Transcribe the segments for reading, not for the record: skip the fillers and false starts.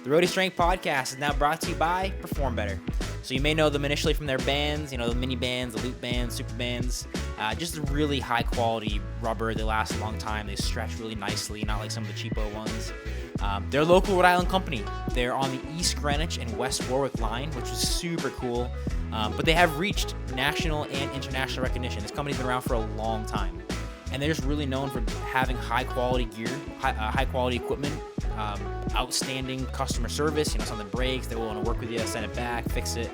The Roadie Strength Podcast is now brought to you by Perform Better. So you may know them initially from their bands, the mini bands, the loop bands, super bands. Just a really high quality rubber. They last a long time. They stretch really nicely, not like some of the cheapo ones. They're a local Rhode Island company. They're on the East Greenwich and West Warwick line, which is super cool. But they have reached national and international recognition. This company's been around for a long time. And they're just really known for having high quality gear, high quality equipment, outstanding customer service. Something breaks, they're willing to work with you, send it back, fix it,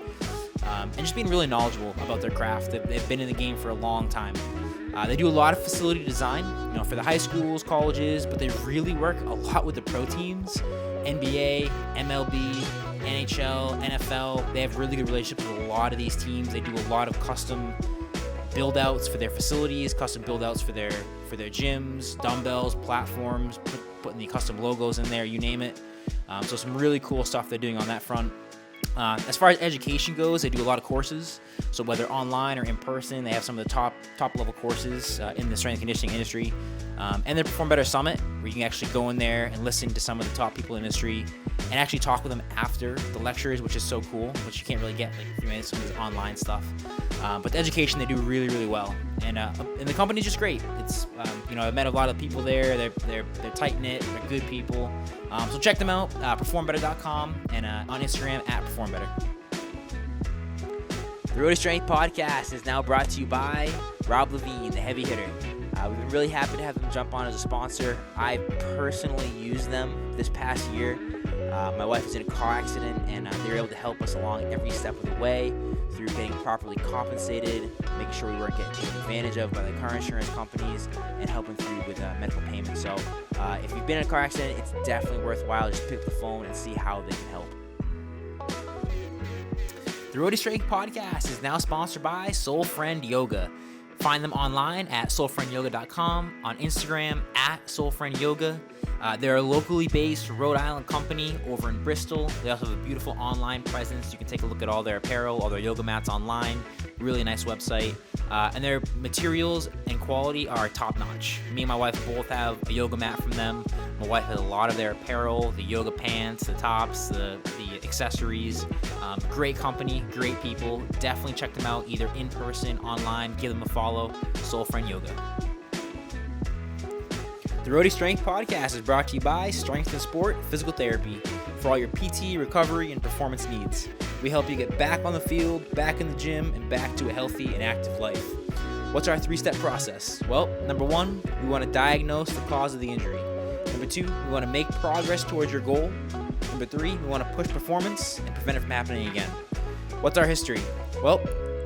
and just being really knowledgeable about their craft. They've been in the game for a long time. They do a lot of facility design, for the high schools, colleges, but they really work a lot with the pro teams, NBA, MLB, NHL, NFL. They have really good relationships with a lot of these teams. They do a lot of custom build-outs for their facilities, custom build-outs for their gyms, dumbbells, platforms, putting the custom logos in there, you name it. So some really cool stuff they're doing on that front. As far as education goes, they do a lot of courses. So whether online or in person, they have some of the top level courses in the strength and conditioning industry. And the Perform Better Summit, where you can actually go in there and listen to some of the top people in the industry and actually talk with them after the lectures, which is so cool, which you can't really get like some of this online stuff. But the education, they do really, really well. And the company's just great. It's I've met a lot of people there. They're tight knit. They're good people. So check them out. Performbetter.com and on Instagram at PerformBetter. The Roadie Strength Podcast is now brought to you by Rob Levine, the heavy hitter. We've been really happy to have them jump on as a sponsor. I personally used them this past year. My wife was in a car accident, and they were able to help us along every step of the way through getting properly compensated, making sure we weren't getting taken advantage of by the car insurance companies, and helping through with medical payments. So if you've been in a car accident, it's definitely worthwhile. Just pick up the phone and see how they can help. The Roadie Strength Podcast is now sponsored by Soul Friend Yoga. Find them online at soulfriendyoga.com, on Instagram at soulfriendyoga. They're a locally based Rhode Island company over in Bristol. They also have a beautiful online presence. You can take a look at all their apparel, all their yoga mats online. Really nice website. And their materials and quality are top notch. Me and my wife both have a yoga mat from them. My wife has a lot of their apparel, the yoga pants, the tops, the accessories. Great company, great people. Definitely check them out either in person, online. Give them a follow. Soul Friend Yoga. The Roadie Strength Podcast is brought to you by Strength and Sport Physical Therapy for all your PT, recovery, and performance needs. We help you get back on the field, back in the gym, and back to a healthy and active life. What's our 3-step process? Well, number 1, we want to diagnose the cause of the injury. Number 2, we want to make progress towards your goal. Number 3, we want to push performance and prevent it from happening again. What's our history? Well,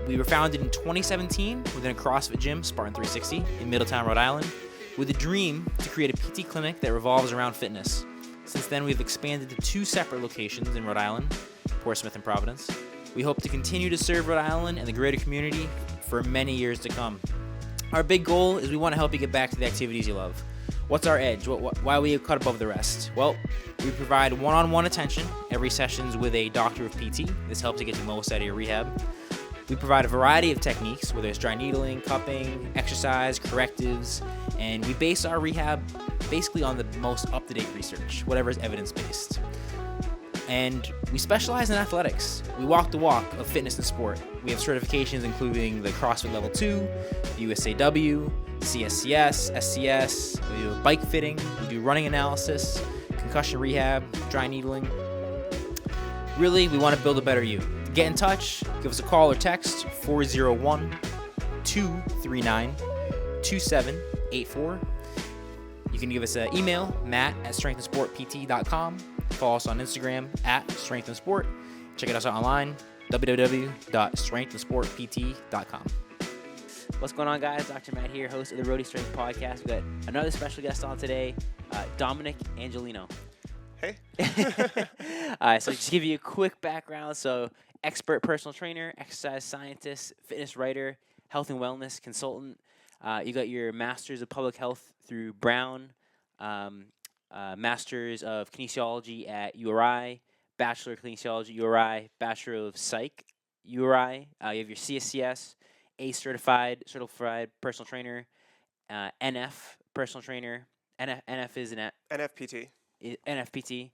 we were founded in 2017 within a CrossFit gym, Spartan 360, in Middletown, Rhode Island, with a dream to create a PT clinic that revolves around fitness. Since then, we've expanded to 2 separate locations in Rhode Island, Portsmouth and Providence. We hope to continue to serve Rhode Island and the greater community for many years to come. Our big goal is we want to help you get back to the activities you love. What's our edge? Why are we cut above the rest? Well, we provide one-on-one attention. Every session's with a doctor of PT. This helps you get the most out of your rehab. We provide a variety of techniques, whether it's dry needling, cupping, exercise, correctives, and we base our rehab basically on the most up-to-date research, whatever is evidence-based. And we specialize in athletics. We walk the walk of fitness and sport. We have certifications including the CrossFit Level 2, the USAW, CSCS, SCS, we do bike fitting, we do running analysis, concussion rehab, dry needling. Really, we want to build a better you. To get in touch, give us a call or text 401-239-2784. You can give us an email, matt@strengthandsportpt.com. Follow us on Instagram @strengthandsport. Check us out online, www.strengthandsportpt.com. What's going on, guys? Dr. Matt here, host of the Roadie Strength Podcast. We've got another special guest on today, Domenic Angelino. Hey. So just to give you a quick background. So expert personal trainer, exercise scientist, fitness writer, health and wellness consultant. You got your Masters of Public Health through Brown, Masters of Kinesiology at URI, Bachelor of Kinesiology URI, Bachelor of Psych URI. You have your CSCS, ACE certified personal trainer, NF personal trainer. NF is an NFPT. NFPT,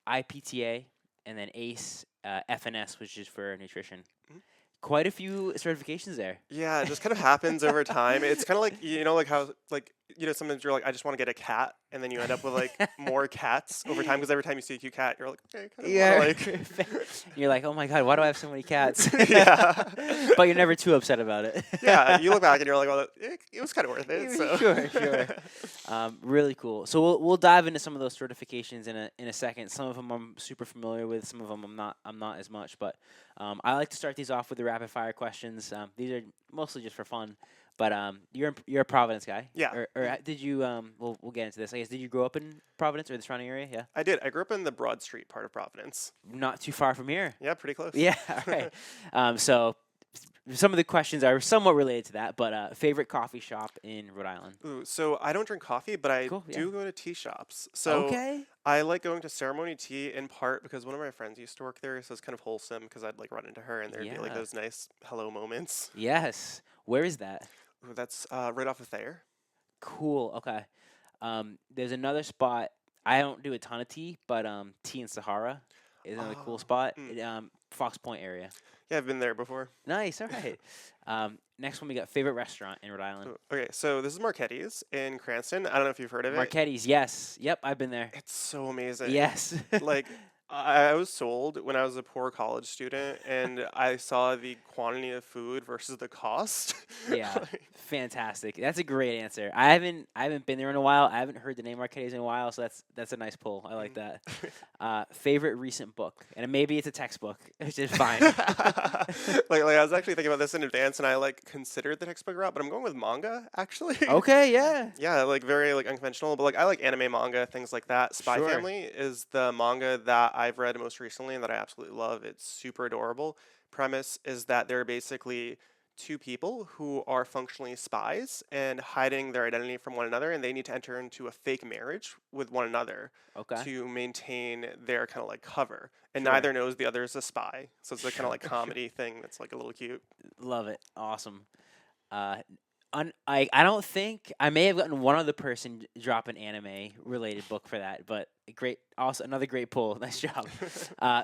IPTA, and then ACE, FNS, which is for nutrition. Quite a few certifications there. Yeah, it just kind of happens over time. It's kind of like, like how, like, sometimes you're like, I just want to get a cat, and then you end up with like more cats over time because every time you see a cute cat, you're like, okay, I kind of want to like. You're like, oh my god, why do I have so many cats? Yeah. But you're never too upset about it. Yeah, you look back and you're like, well, it was kind of worth it. So. Sure. Really cool. So we'll dive into some of those certifications in a second. Some of them I'm super familiar with. Some of them I'm not as much. But I like to start these off with the rapid fire questions. These are mostly just for fun. But you're a Providence guy. Yeah. Or did you we'll get into this. I guess did you grow up in Providence or the surrounding area? Yeah. I did. I grew up in the Broad Street part of Providence. Not too far from here. Yeah, pretty close. Yeah. All right. So some of the questions are somewhat related to that. But favorite coffee shop in Rhode Island? Ooh, so I don't drink coffee, but I do go to tea shops. So I like going to Ceremony Tea in part because one of my friends used to work there, so it's kind of wholesome because I'd like run into her and there'd be like those nice hello moments. Yes. Where is that? Ooh, that's right off of Thayer. Cool. Okay. There's another spot. I don't do a ton of tea, but Tea in Sahara is another cool spot. Fox Point area. Yeah, I've been there before. Nice. All right. Next one, we got favorite restaurant in Rhode Island. Ooh, okay, so this is Marchetti's in Cranston. I don't know if you've heard of it. Marchetti's, yes. Yep, I've been there. It's so amazing. Yes. Like, I was sold when I was a poor college student, and I saw the quantity of food versus the cost. Yeah, fantastic. That's a great answer. I haven't been there in a while. I haven't heard the name Marchetti's in a while, so that's a nice pull. I like that. Favorite recent book, and maybe it's a textbook, which is fine. like I was actually thinking about this in advance, and I like considered the textbook route, but I'm going with manga actually. Okay, yeah. Yeah, like very like unconventional, but like I like anime manga, things like that. Spy Family is the manga that I've read most recently and that I absolutely love. It's super adorable. Premise is that they're basically two people who are functionally spies and hiding their identity from one another, and they need to enter into a fake marriage with one another to maintain their kind of like cover. And neither knows the other is a spy. So it's a kind of like comedy thing that's like a little cute. Love it. Awesome. I don't think I may have gotten one other person drop an anime related book for that, but great. Also, another great pull. Nice job.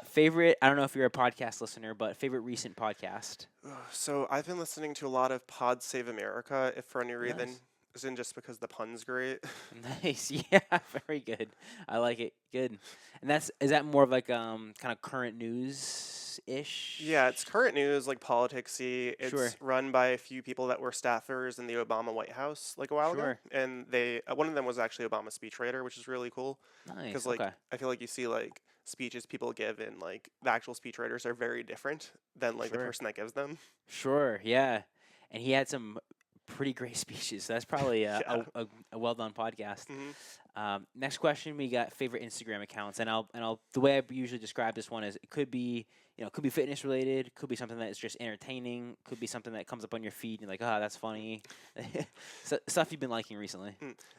Favorite. I don't know if you're a podcast listener, but favorite recent podcast. So I've been listening to a lot of Pod Save America, if for any reason. Nice. Isn't just because the pun's great. Nice. Yeah. Very good. I like it. Good. And is that more of like kind of current news ish? Yeah, it's current news, like politics-y. It's run by a few people that were staffers in the Obama White House like a while ago, and they one of them was actually Obama's speechwriter, which is really cool. Nice. Because like I feel like you see like speeches people give, and like the actual speechwriters are very different than like the person that gives them. Sure. Yeah, and he had some pretty great speeches. So that's probably a well done podcast. Next question, we got favorite Instagram accounts, and I'll the way I usually describe this one is it could be could be fitness related, could be something that is just entertaining, could be something that comes up on your feed and you're like, oh, that's funny. So, stuff you've been liking recently.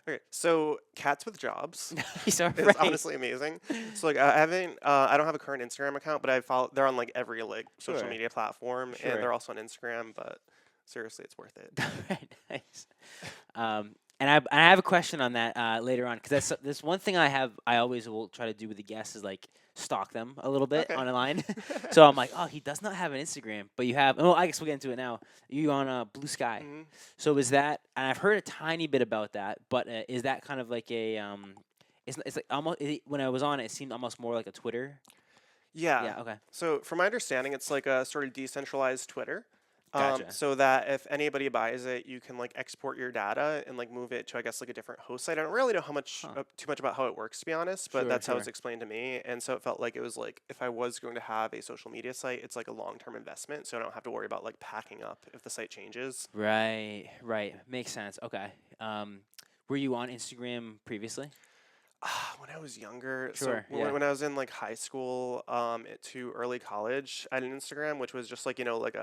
Okay, so Cats with Jobs is honestly amazing. So like I don't have a current Instagram account, but they're on like every like social media platform, and they're also on Instagram, but seriously, it's worth it. Right, nice. And I have a question on that later on, because that's one thing I always will try to do with the guests is like stalk them a little bit online. So I'm like, oh, he does not have an Instagram, but you have. Oh, I guess we'll get into it now. You on Blue Sky. So is that? And I've heard a tiny bit about that, but is that kind of like a It's like almost when I was on it seemed almost more like a Twitter. Yeah. Okay. So from my understanding, it's like a sort of decentralized Twitter. Gotcha. So that if anybody buys it, you can like export your data and like move it to, I guess, like a different host site. I don't really know how much too much about how it works, to be honest, but that's how it's explained to me. And so it felt like it was like if I was going to have a social media site, it's like a long-term investment, so I don't have to worry about like packing up if the site changes. Right. Makes sense. Okay. Were you on Instagram previously? When I was younger, when I was in like high school, to early college, I had an Instagram, which was just like like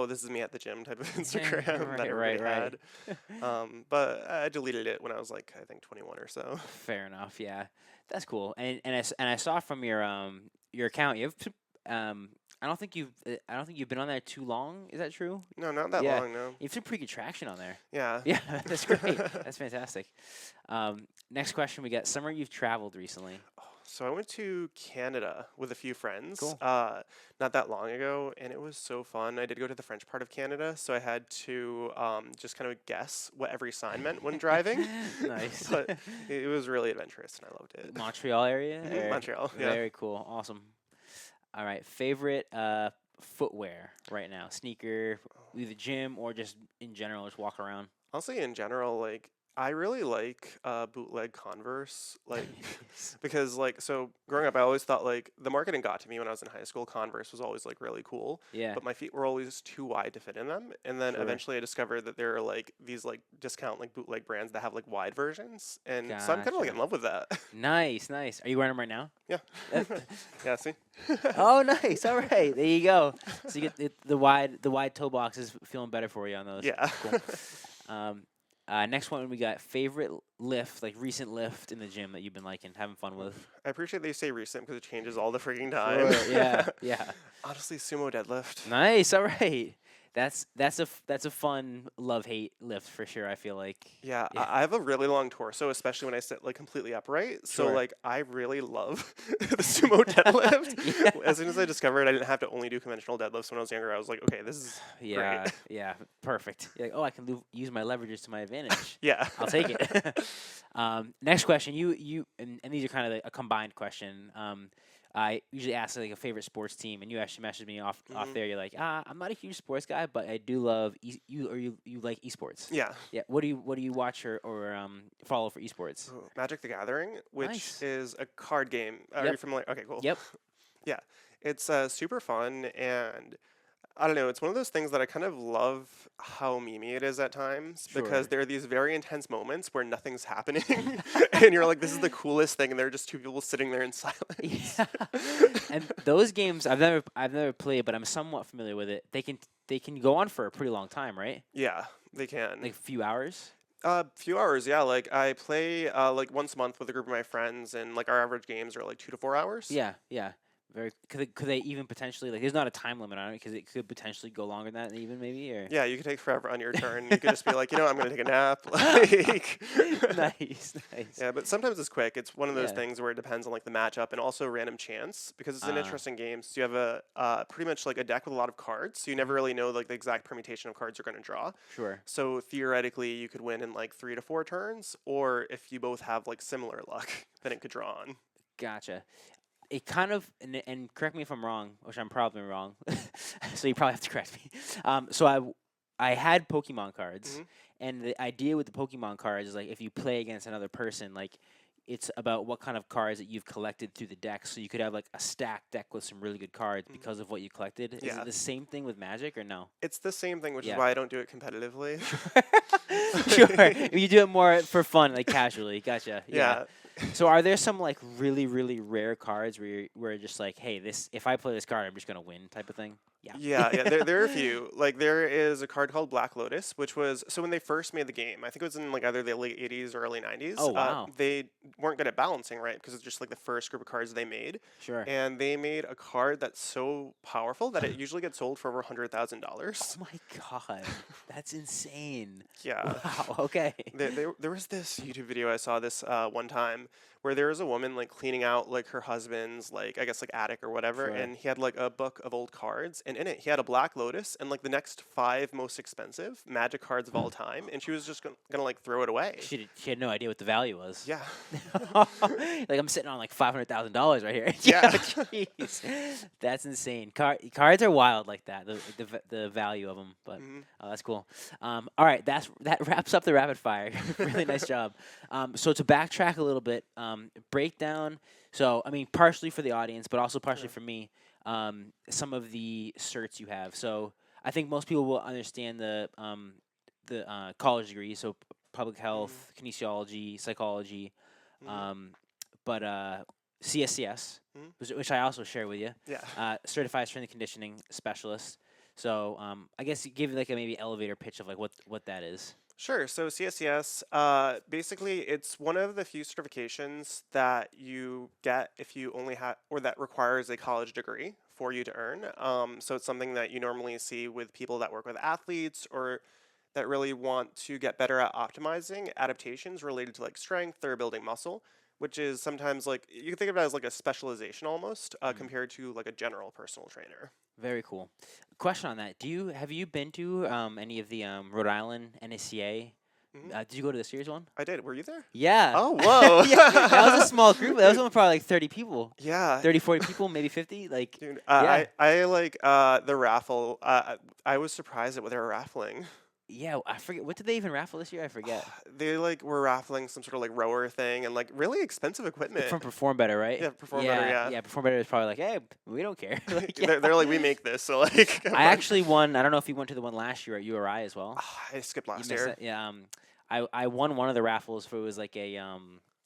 this is me at the gym type of Instagram that everybody had. But I deleted it when I was like I think 21 or so. Fair enough. Yeah, that's cool. And I saw from your account you have I don't think you've been on there too long. Is that true? No, not that long. No. You have some pretty good traction on there. Yeah. Yeah, that's great. That's fantastic. Next question, we got somewhere you've traveled recently. So I went to Canada with a few friends, Cool. not that long ago, and it was so fun. I did go to the French part of Canada, so I had to just kind of guess what every sign meant when driving. Nice. But it was really adventurous, and I loved it. Montreal area? Montreal, yeah. Very cool. Awesome. All right. Favorite footwear right now? Sneaker, either gym or just in general, just walk around. Honestly, in general, like I really like bootleg Converse, like because so growing up, I always thought like the marketing got to me when I was in high school. Converse was always like really cool, Yeah. but my feet were always too wide to fit in them. And then Sure. eventually, I discovered that there are like these like discount like bootleg brands that have like wide versions, and so I'm kind of like in Gotcha. love with that. Nice, nice. Are you wearing them right now? Yeah, Uh, yeah. See, Oh, nice. All right. There you go. So you get the wide toe box is feeling better for you on those. yeah. Cool. Um, next one we got favorite lift, like recent lift in the gym that you've been liking, having fun with. I appreciate they say recent because it changes all the freaking time. Sure. Yeah. Yeah. Honestly, sumo deadlift. Nice. All right. That's a fun love hate lift for sure. I feel like. Yeah, Yeah. I have a really long torso, especially when I sit like completely upright. So Sure. like I really love the sumo deadlift. Yeah. As soon as I discovered I didn't have to only do conventional deadlifts when I was younger, I was like, okay, this is Yeah. great. Yeah. Perfect. You're like, oh, I can use my leverages to my advantage. Yeah. I'll take it. Next question. And these are kind of a combined question. I usually ask like a favorite sports team, and you actually messaged me off Mhm. there. You're like, I'm not a huge sports guy, but I do love you like esports. Yeah. Yeah. What do you watch or follow for esports? Ooh, Magic the Gathering, which Nice. is a card game. Are Yep. you familiar? Okay, cool. Yep. Yeah. It's super fun, and I don't know, it's one of those things that I kind of love how memey it is at times because Sure. there are these very intense moments where nothing's happening and you're like, this is the coolest thing, and there are just two people sitting there in silence. Yeah. And those games I've never played, but I'm somewhat familiar with it. They can go on for a pretty long time, right? Yeah, they can. Like a few hours. Few hours, yeah. Like I play like once a month with a group of my friends, and like our average games are like 2 to 4 hours. Yeah, yeah. Very. Could they even potentially like? There's not a time limit on it because it could potentially go longer than that, even maybe or. Yeah, you could take forever on your turn. You could just be like, I'm gonna take a nap. Like, Nice, nice. yeah, but sometimes it's quick. It's one of those Yeah. things where it depends on like the matchup and also random chance because it's an Ah. interesting game. So you have a pretty much like a deck with a lot of cards, so you never really know like the exact permutation of cards you're gonna draw. Sure. So theoretically, you could win in like 3 to 4 turns, or if you both have like similar luck, then it could draw on. Gotcha. It kind of and correct me if I'm wrong, which I'm probably wrong. So you probably have to correct me. So I had Pokemon cards, Mhm. and the idea with the Pokemon cards is like if you play against another person, like it's about what kind of cards that you've collected through the deck. So you could have like a stacked deck with some really good cards because of what you collected. Is Yeah. it the same thing with Magic or no? It's the same thing, which Yeah. is why I don't do it competitively. Sure. You do it more for fun, like casually. Gotcha. Yeah. So are there some like really really rare cards where you're just like, hey, this if I play this card, I'm just gonna win type of thing? Yeah. Yeah. There are a few. Like there is a card called Black Lotus, which was so when they first made the game, I think it was in like either the late '80s or early '90s. Oh, wow. They weren't good at balancing, right? Because it's just like the first group of cards they made, Sure. and they made a card that's so powerful that it usually gets sold for over $100,000. Oh my god, that's insane. Yeah. Wow. Okay. There was this YouTube video I saw this one time where there was a woman like cleaning out like her husband's like I guess like attic or whatever, Sure. and he had like a book of old cards, and in it he had a Black Lotus and like the next 5 most expensive Magic cards of all time, and she was just gonna like throw it away. She had no idea what the value was. Yeah. Like I'm sitting on like $500,000 right here. Yeah. Jeez. That's insane. Cards are wild like that. The value of them, but Mhm. that's cool. All right, that wraps up the rapid fire. Really nice job. So to backtrack a little bit, break down. So I mean, partially for the audience, but also partially for me. Some of the certs you have. So I think most people will understand the college degree. So public health, kinesiology, psychology, Mhm. but CSCS, Mhm. which I also share with you, Yeah. certified strength and conditioning specialist. So I guess you give like a maybe elevator pitch of like what that is. Sure. So CSCS, basically, it's one of the few certifications that you get if you only have, or that requires a college degree for you to earn. So it's something that you normally see with people that work with athletes or that really want to get better at optimizing adaptations related to like strength or building muscle. which is sometimes like you can think of it as like a specialization almost Mm. compared to like a general personal trainer. Very cool. Question on that: have you been to any of the Rhode Island NACA? Hmm. Did you go to this year's one? I did. Were you there? Yeah. Oh, whoa. Yeah, that was a small group. That was only probably like 30 people. Yeah. 30, 40 people, maybe 50. Like, Dude, yeah. I like the raffle. I was surprised at what they were raffling. Yeah, I forget. What did they even raffle this year? I forget. They like were raffling some sort of like rower thing and like really expensive equipment. From Perform Better, right? Yeah, Perform Better, yeah. Yeah, Perform Better is probably like, hey, we don't care. Like, yeah. They're like, we make this, so like. I actually won. I don't know if you went to the one last year at URI as well. I skipped You last missed year. it? Yeah. I won one of the raffles for it was like a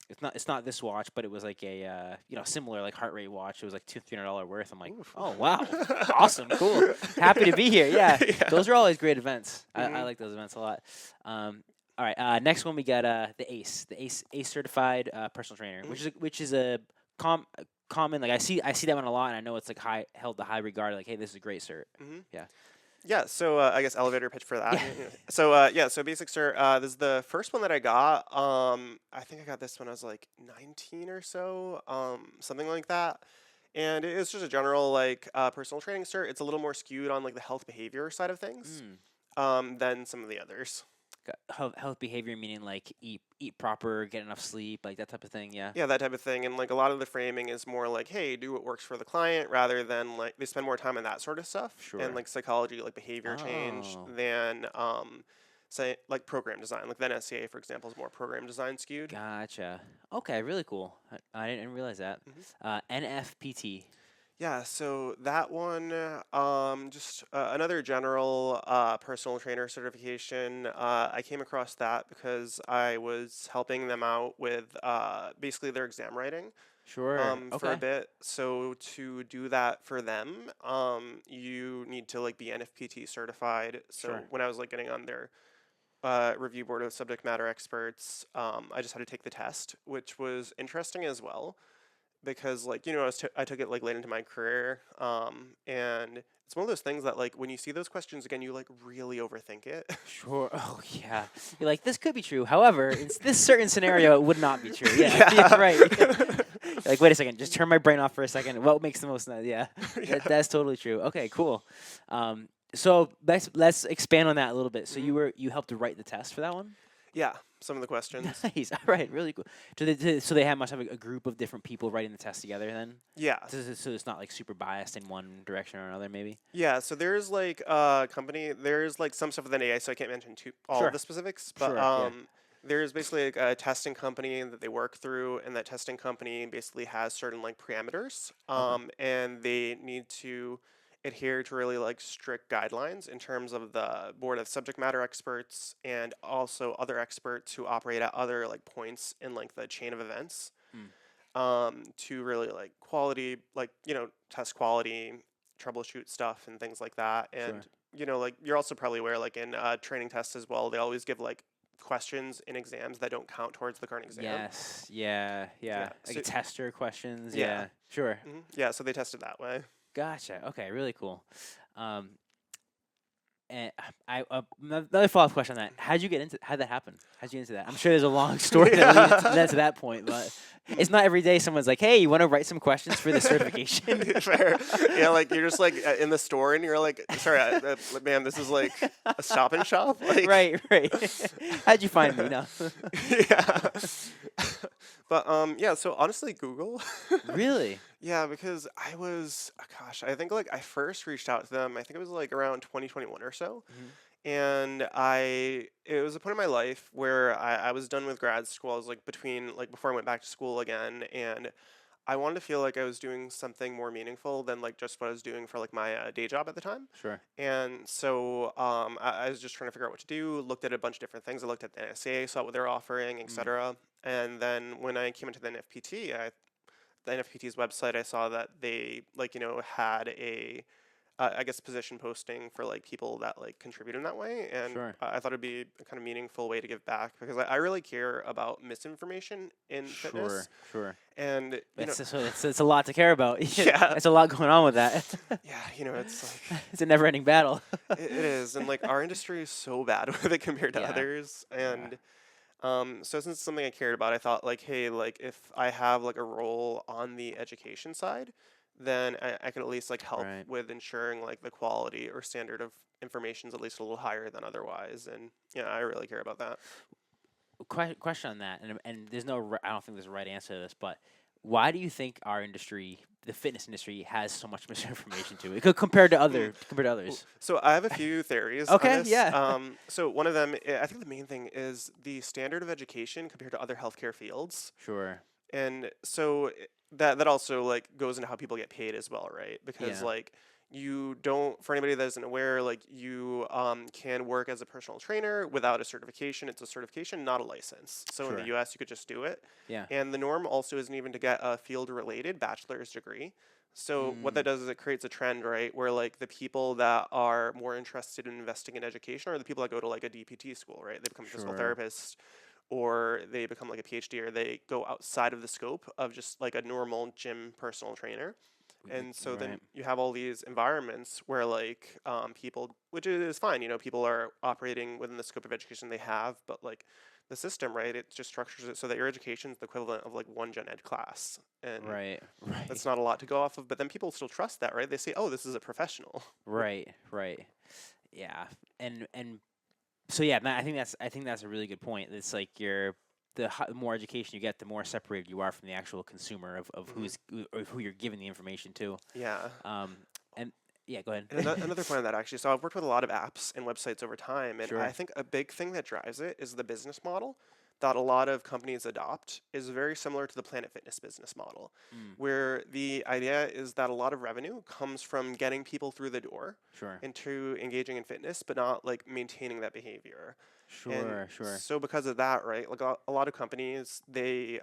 it's not this watch, but it was like a similar like heart rate watch. It was like $200-$300 worth. I'm like, Oof. oh wow, awesome, cool, happy to be here. Yeah, Yeah. those are always great events. I Mhm. like those events a lot. All right, next one we got the ACE certified personal trainer, which is a common, like I see that one a lot, and I know it's like held to high regard. Like, hey, this is a great cert. Mhm. Yeah. Yeah, so I guess elevator pitch for that. Yeah. So basic cert. This is the first one that I got. I think I got this when I was like 19 or so, something like that. And it's just a general like personal training cert. It's a little more skewed on like the health behavior side of things, than some of the others. Health behavior meaning like eat proper, get enough sleep, like that type of thing. Yeah. Yeah, that type of thing. And like a lot of the framing is more like, hey, do what works for the client, rather than like they spend more time on that sort of stuff Sure. and like psychology, like behavior change, Oh. than say like program design. Like the NSCA, for example, is more program design skewed. Gotcha. Okay, really cool. I didn't realize that. NFPT. Yeah, so that one, just another general personal trainer certification. I came across that because I was helping them out with basically their exam writing Sure. for a Okay. bit. So to do that for them, you need to like be NFPT certified. So Sure. when I was like getting on their review board of subject matter experts, I just had to take the test, which was interesting as well because like I took it like late into my career, and it's one of those things that like when you see those questions again you like really overthink it. Sure. Oh yeah. You're like, this could be true. However, in this certain scenario, it would not be true. Yeah. Yeah. Yeah, right. You're like, wait a second. Just turn my brain off for a second. What makes the most sense? Yeah. Yeah. That's totally true. Okay. Cool. So let's expand on that a little bit. So you helped to write the test for that one. Yeah, some of the questions. Nice. All right. Really cool. So they must have a group of different people writing the test together then. Yeah. So it's not like super biased in one direction or another, maybe. Yeah, so there's like company, there's like some stuff with an AI, so I can't mention all Sure. of the specifics, but Sure, yeah. there's basically like a testing company that they work through, and that testing company basically has certain like parameters, and they need to adhere to really like strict guidelines in terms of the board of subject matter experts and also other experts who operate at other like points in like the chain of events, to really like quality, like test quality, troubleshoot stuff and things like that. And like you're also probably aware like in training tests as well, they always give like questions in exams that don't count towards the current exam. Yes. Yeah. Yeah, Like so- tester questions. Yeah. Yeah. Sure. Yeah, so they tested that way. Gotcha. Okay. Really cool. And another follow-up question on that. How'd that happen? How'd you get into that? I'm sure there's a long story that leads to that point, but it's not every day someone's like, hey, you want to write some questions for the certification? Fair. Yeah, like you're just like in the store and you're like, sorry, ma'am, this is like a Stop and Shop. Like, Right. How'd you find me? No. Yeah. But yeah, so honestly, Google. Really? Yeah, because I think like I first reached out to them. I think it was like around 2021 or so. And it was a point in my life where I was done with grad school. I was like before I went back to school again, and I wanted to feel like I was doing something more meaningful than like just what I was doing for like my day job at the time. Sure. And so I was just trying to figure out what to do. Looked at a bunch of different things. I looked at the NSA, saw what they're offering, etc. And then when I came into the NFPT, the NFPT's website, I saw that they had a I guess position posting for like people that like contribute in that way, and Sure. I thought it'd be a kind of meaningful way to give back because I really care about misinformation in fitness, Sure. and It's a lot to care about. Yeah. It's a lot going on with that. yeah, it's like It's a never-ending battle. it is, and like our industry is so bad with it compared to Yeah. others, and So since it's something I cared about, I thought like, hey, like if I have like a role on the education side, then I can at least like help Right. with ensuring like the quality or standard of information is at least a little higher than otherwise. And yeah, I really care about that. Question on that, and there's no I don't think there's a right answer to this, but why do you think our industry, the fitness industry, has so much misinformation to it Hmm. compared to Ooh, others? so I have a few theories on Okay, this. yeah. So one of them, I think the main thing is the standard of education compared to other healthcare fields. Sure. And so that also like goes into how people get paid as well, right? Because Yeah. like you don't, for anybody that isn't aware, like you can work as a personal trainer without a certification. It's a certification, not a license. So in the Sure. US you could just do it. Yeah. And the norm also isn't even to get a field related bachelor's degree. So what that Mm, does is it creates a trend, right, where like the people that are more interested in investing in education are the people that go to like a DPT school, right? They become physical sure. therapists or they become like a PhD or they go outside of the scope of just like a normal gym personal trainer. And so then Right. you have all these environments where like people, which is fine, you know, people are operating within the scope of education they have, but like the system, right, it just structures it so that your education is the equivalent of like one gen ed class. And Right. Right. that's not a lot to go off of, but then people still trust that, right? They say, oh, this is a professional. Right. Right. Yeah. And so yeah, I think that's a really good point. It's like the more education you get, the more separated you are from the actual consumer of Hmm. who you're giving the information to. Yeah. Um, and yeah, go ahead. And another point on that actually. So I've worked with a lot of apps and websites over time, and I Sure. think a big thing that drives it is the business model that a lot of companies adopt is very similar to the Planet Fitness business model, Mm, where the idea is that a lot of revenue comes from getting people through the door sure. into engaging in fitness, but not like maintaining that behavior. And Sure. Sure. so because of that, right, like a lot of companies, they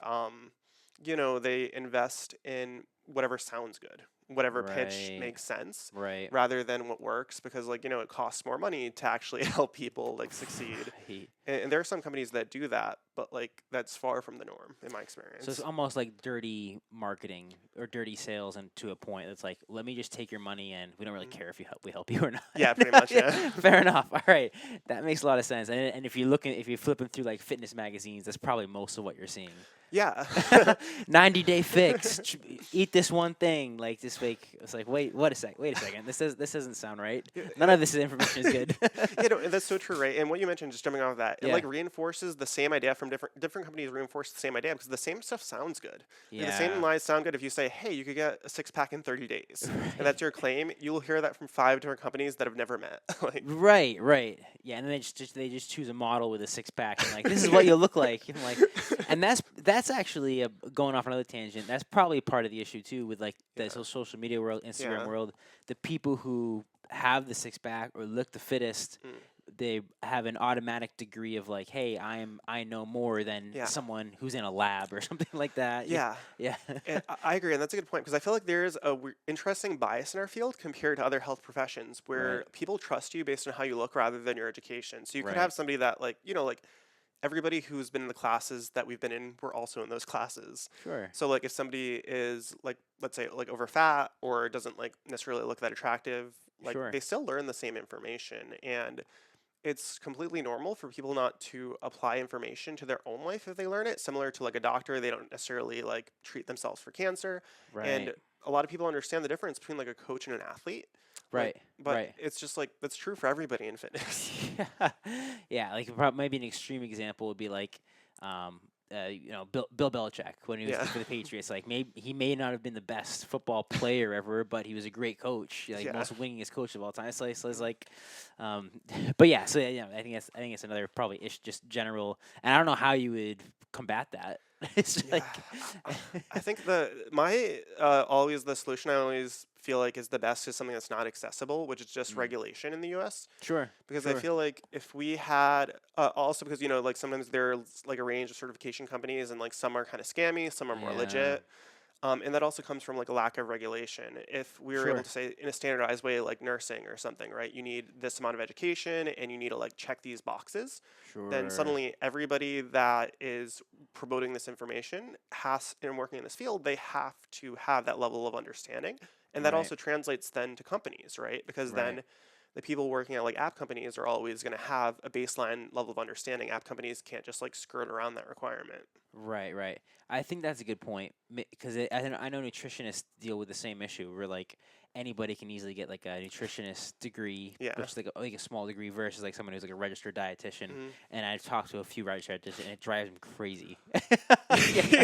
they invest in whatever sounds good, whatever pitch Right. makes sense Right. rather than what works because like it costs more money to actually help people like succeed. Right. And there are some companies that do that, but like that's far from the norm in my So it's experience. almost like dirty marketing or dirty sales, and to a point, it's like, let me just take your money, and we don't really Mhm. care if we help you or not. Yeah, pretty much, Yeah, yeah. fair enough. All right, that makes a lot of sense. And if you're flipping through like fitness magazines, that's probably most of what you're seeing. Yeah. 90-day fix. Eat this one thing. Like this fake. It's like, wait a second. This doesn't sound right. Yeah, None of this information is good. no, and that's so true, right? And what you mentioned, just jumping off that, it Yeah. like reinforces the same idea from different companies reinforce the same idea because the same stuff sounds good. Like, the same Yeah. lies sound good if you say, "Hey, you could get a six pack in 30 days," and Right. that's your claim. You'll hear that from five different companies that have never met. Like, Right, right. Yeah, and then they just choose a model with a six pack and like this is what you'll look like. And like and that's actually going off another tangent. That's probably part of the issue too with like the yeah, social media world, Instagram yeah, world. The people who have the six pack or look the fittest, mm, they have an automatic degree of like, hey, I know more than yeah, someone who's in a lab or something like that. Yeah, yeah. yeah, And I agree, and that's a good point because I feel like there is a interesting bias in our field compared to other health professions right, where people trust you based on how you look rather than your education. So you could right, have somebody that, like, like everybody who's been in the classes that we've been in, we're also in those classes. sure, So, like, if somebody is, like, let's say, like, over fat or doesn't, like, necessarily look that attractive, like, sure, they still learn the same information. And it's completely normal for people not to apply information to their own life if they learn it. Similar to like a doctor, they don't necessarily like treat themselves for cancer. And right, a lot of people understand the difference between like a coach and an athlete. Like, right, but right. it's just like that's true for everybody in fitness. Yeah, yeah. Like maybe an extreme example would be like, um, Bill Belichick when he was Yeah. for the Patriots. Like maybe he may not have been the best football player ever, but he was a great coach, like Yeah. most winningest coach of all time. So it's like, um, but yeah. So yeah, I think it's another probably just general. And I don't know how you would combat that. It's Yeah, like, I think my always the solution I always feel like is the best is something that's not accessible, which is just mm, regulation in the U.S. sure, Because I sure, feel like if we had also because like sometimes there's like a range of certification companies and like some are kind of scammy, some are more yeah, legit. And that also comes from like a lack of regulation. If we were able sure, to say in a standardized way, like nursing or something, right? You need this amount of education and you need to like check these boxes, then sure, suddenly everybody that is promoting this information has and working in this field, they have to have that level of understanding. And that right, also translates then to companies, right? Because right, then the people working at like app companies are always going to have a baseline level of understanding. App companies can't just like skirt around that requirement. Right, right. I think that's a good point because I know nutritionists deal with the same issue where like anybody can easily get like a nutritionist degree, Yeah. which is like a small degree versus like someone who's like a registered dietitian. Mhm. And I've talked to a few registered dietitians, and it drives them crazy. Yeah.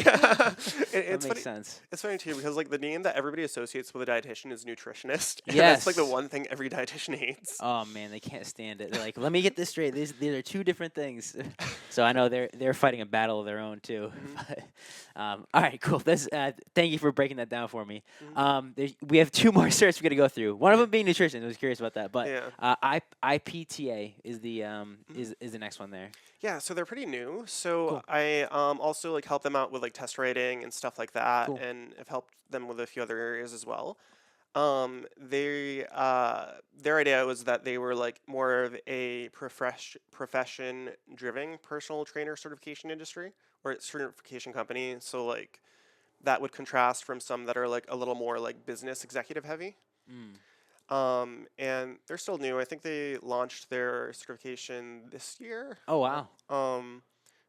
That It's makes funny. sense. It's funny too because like the name that everybody associates with a dietitian is nutritionist, and that's like the Yes. one thing every dietitian hates. Oh man, they can't stand it. They're like, let me get this straight. These are two different things. So I know they're fighting a battle of their own too. Mhm. But, all right, cool. Thank you for breaking that down for me. Mhm. We have two more certs we got to go through. One of them being nutrition. I was curious about that, but Yeah. IPTA is the Mhm. is the next one there. Yeah, so they're pretty new. So Cool, I also like help them out with like test writing and stuff like that, cool. and have helped them with a few other areas as well. Their idea was that they were like more of a profession driven personal trainer certification industry or certification company. So like that would contrast from some that are like a little more like business executive heavy. Mm. And they're still new. I think they launched their certification this year. Oh wow. Um,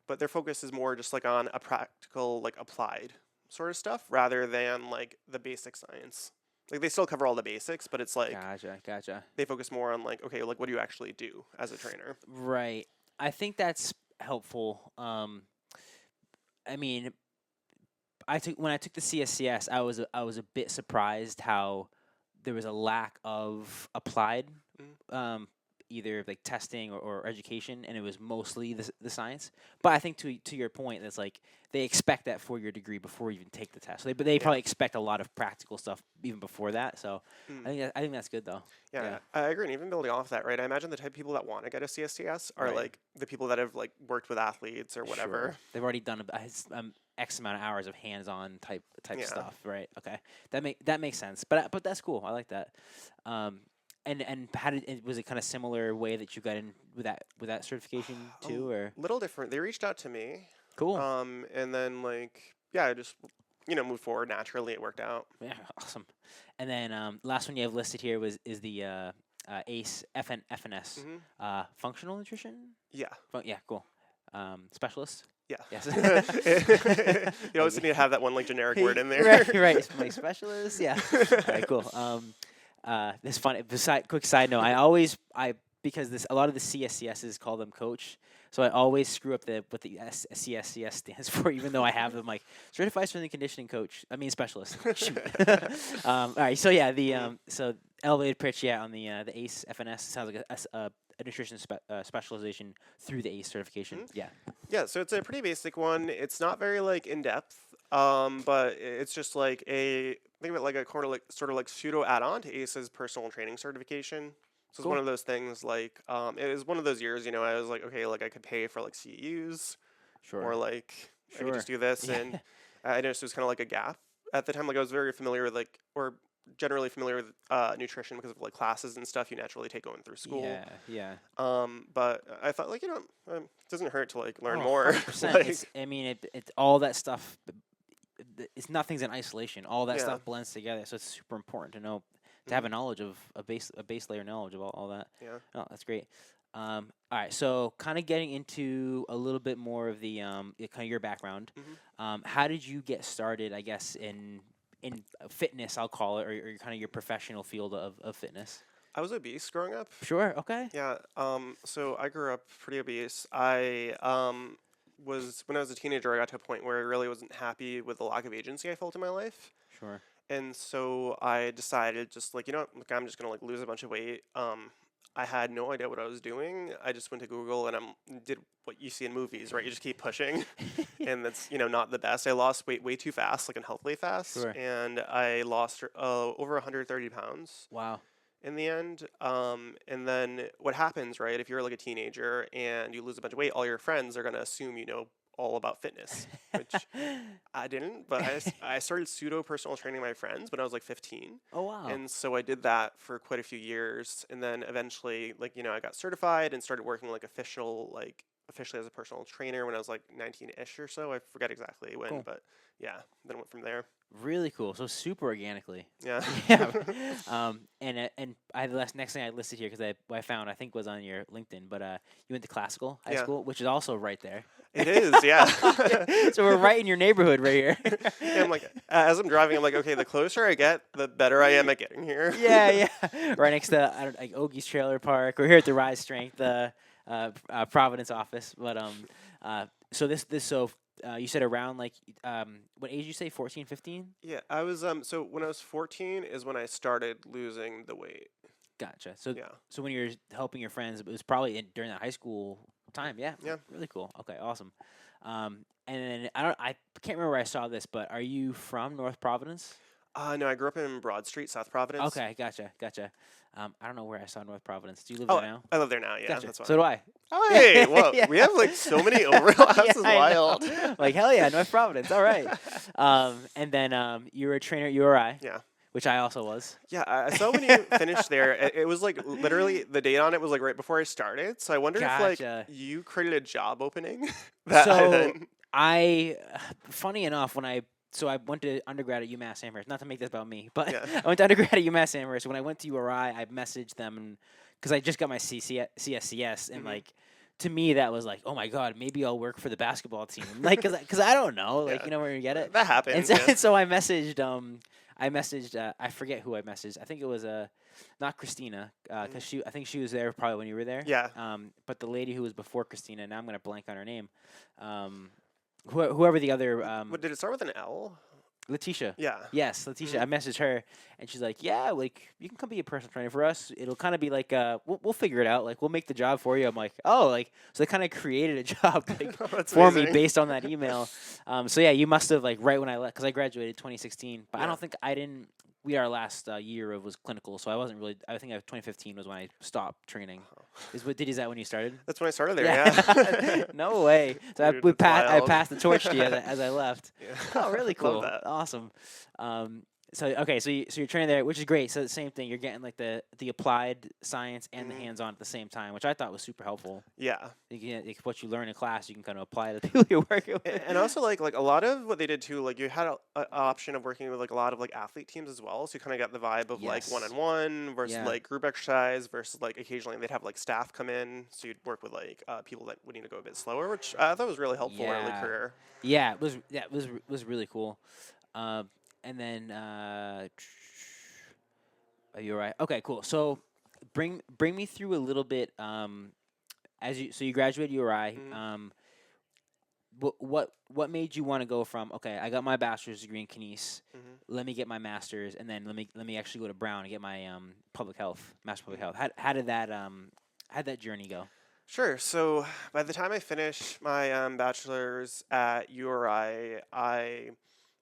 but their focus is more just like on a practical, like applied sort of stuff rather than like the basic science. Like they still cover all the basics, but it's like Gotcha. they focus more on like, okay, like what do you actually do as a trainer? Right. I think that's helpful. I mean, when I took the CSCS, I was a bit surprised how there was a lack of applied, Mhm. um, either like testing or education, and it was mostly the science. But I think to your point, that's like they expect that for your degree before you even take the test. But they Yeah. probably expect a lot of practical stuff even before that. So Mm. I think that's good though. Yeah, Yeah. I agree. And even building off that, right? I imagine the type of people that want to get a CSCS are Right. like the people that have like worked with athletes or Sure. whatever. They've already done X amount of hours of hands-on type Yeah. stuff, right? Okay, that makes sense. But that's cool. I like that. Um, and how was it kind of similar way that you got in with that certification A too, or little different. They reached out to me, cool? and then like yeah, I just moved forward naturally. It worked out. Yeah, awesome. And then last one you have listed here is the ACE FNS Hmm. functional nutrition. Yeah. Yeah, cool. Specialist. Yeah. Yes. You always need to have that one like generic word in there. Right. It's my specialist. Yeah. All right. Cool. This fun. Quick side note. Because a lot of the CSCSs call them coach, so I always screw up what the CSCS stands for, even though I have them like certified strength and conditioning coach. I mean specialist. Shoot. All right. So yeah, so elevated pitch. Yeah, on the ACE FNS sounds like a nutrition specialization through the ACE certification. Mhm. Yeah. Yeah, so it's a pretty basic one. It's not very like in depth, but it's just like think of it like a sort of like pseudo add-on to ACE's personal training certification. So it's one Cool. of those things like it was one of those years, I was like, okay, like I could pay for like CEUs or Sure. like I could Sure. just do this, and Yeah. I noticed it was kind of like a gap at the time. Like I was very familiar with like or generally familiar with nutrition because of like classes and stuff you naturally take going through school. Yeah. But I thought like it doesn't hurt to like learn Oh, more. 100%. Like I mean, it's all that stuff. It's nothing's in isolation. All that yeah. stuff blends together. So it's super important to know to have Hmm. a knowledge of a base layer knowledge of all that. Yeah. Oh, that's great. All right, so kind of getting into a little bit more of the kind of your background. Hmm. How did you get started? I guess in fitness, I'll call it, or kind of your professional field of fitness. I was obese growing up. Sure. Okay. Yeah. So I grew up pretty obese. I was when I was a teenager, I got to a point where I really wasn't happy with the lack of agency I felt in my life. Sure. And so I decided just like, like I'm just gonna like lose a bunch of weight. I had no idea what I was doing. I just went to Google and did what you see in movies, right? You just keep pushing, and that's not the best. I lost weight way too fast, like unhealthily fast, Sure. and I lost over 130 pounds Wow. in the end. And then what happens, right? If you're like a teenager and you lose a bunch of weight, all your friends are gonna assume you know all about fitness, which I didn't. But I started pseudo personal training my friends when I was like 15. Oh wow. And so I did that for quite a few years, and then eventually, like I got certified and started working like officially as a personal trainer when I was like 19-ish or so. I forget exactly when, Cool. but yeah, then went from there. Really cool. So super organically. Yeah. Yeah. And I the next thing I listed here because I found I think was on your LinkedIn, but you went to classical high Yeah. school, which is also right there. It is, yeah. So we're right in your neighborhood right here. Yeah, I'm like, as I'm driving, I'm like, okay, the closer I get, the better I am at getting here. Yeah. Right next to like Ogie's Trailer Park. We're here at the Rise Strength Providence office. But so you said around like what age did you say? 14, 15? Yeah, I was so when I was 14 is when I started losing the weight. Gotcha. So Yeah. so when you're helping your friends, it was probably during that high school time. Yeah. Yeah. Really cool. Okay. Awesome. And then I can't remember where I saw this, but are you from North Providence? No, I grew up in Broad Street, South Providence. Okay. Gotcha. I don't know where I saw North Providence. Do you live Oh, there now? I live there now. Yeah, Gotcha. that's why. So do I. Oh, hey, whoa, Yeah. we have like so many overlaps. Yeah, It's I know. wild. Like hell yeah, North Providence. All right. And then you were a trainer at URI. Yeah. Which I also was. Yeah, I saw when you finished there, it was like literally the date on it was like right before I started. So I wonder if like you created a job opening that I funny enough, I went to undergrad at UMass Amherst. Not to make this about me, but Yeah. I went to undergrad at UMass Amherst. When I went to URI, I messaged them because I just got my CSCS, and like to me that was like, oh my god, maybe I'll work for the basketball team. Like, cause I don't know, like you know where you get it. That happens. And so I messaged I forget who I messaged. I think it was not Christina, because I think she was there probably when you were there. Yeah. But the lady who was before Christina, now I'm gonna blank on her name. Whoever the other. What, did it start with an L? Letitia. Yeah. Yes, Letitia. I messaged her, and she's like, "Yeah, like you can come be a personal trainer for us. It'll kind of be like, we'll figure it out. Like we'll make the job for you." I'm like, "Oh, like so they kind of created a job like for amazing. me based on that email." So yeah, you must have like right when I left because I graduated 2016, but I don't think I didn't. Our last year was clinical, so I wasn't really. I think 2015 was when I stopped training. Is that when you started? That's when I started there. Yeah. No way. So Dude, I passed the torch to you as I left. Yeah. Oh, really cool. Love that. Awesome. So you're training there, which is great. So the same thing, you're getting like the applied science and the hands-on at the same time, which I thought was super helpful. Yeah. Like what you learn in class, you can kind of apply to the people you're working with. And also like a lot of what they did too, like you had an option of working with like a lot of like athlete teams as well. So you kind of got the vibe of like one-on-one versus like group exercise versus like occasionally they'd have like staff come in. So you'd work with like people that would need to go a bit slower, which I thought was really helpful early career. Yeah, it was really cool. And then you're right. Okay, cool. So bring me through a little bit. You graduated URI. What made you want to go from I got my bachelor's degree in kines. Let me get my master's, and then let me actually go to Brown and get my public health, master public health. How did that journey go? Sure. So by the time I finished my bachelor's at URI, I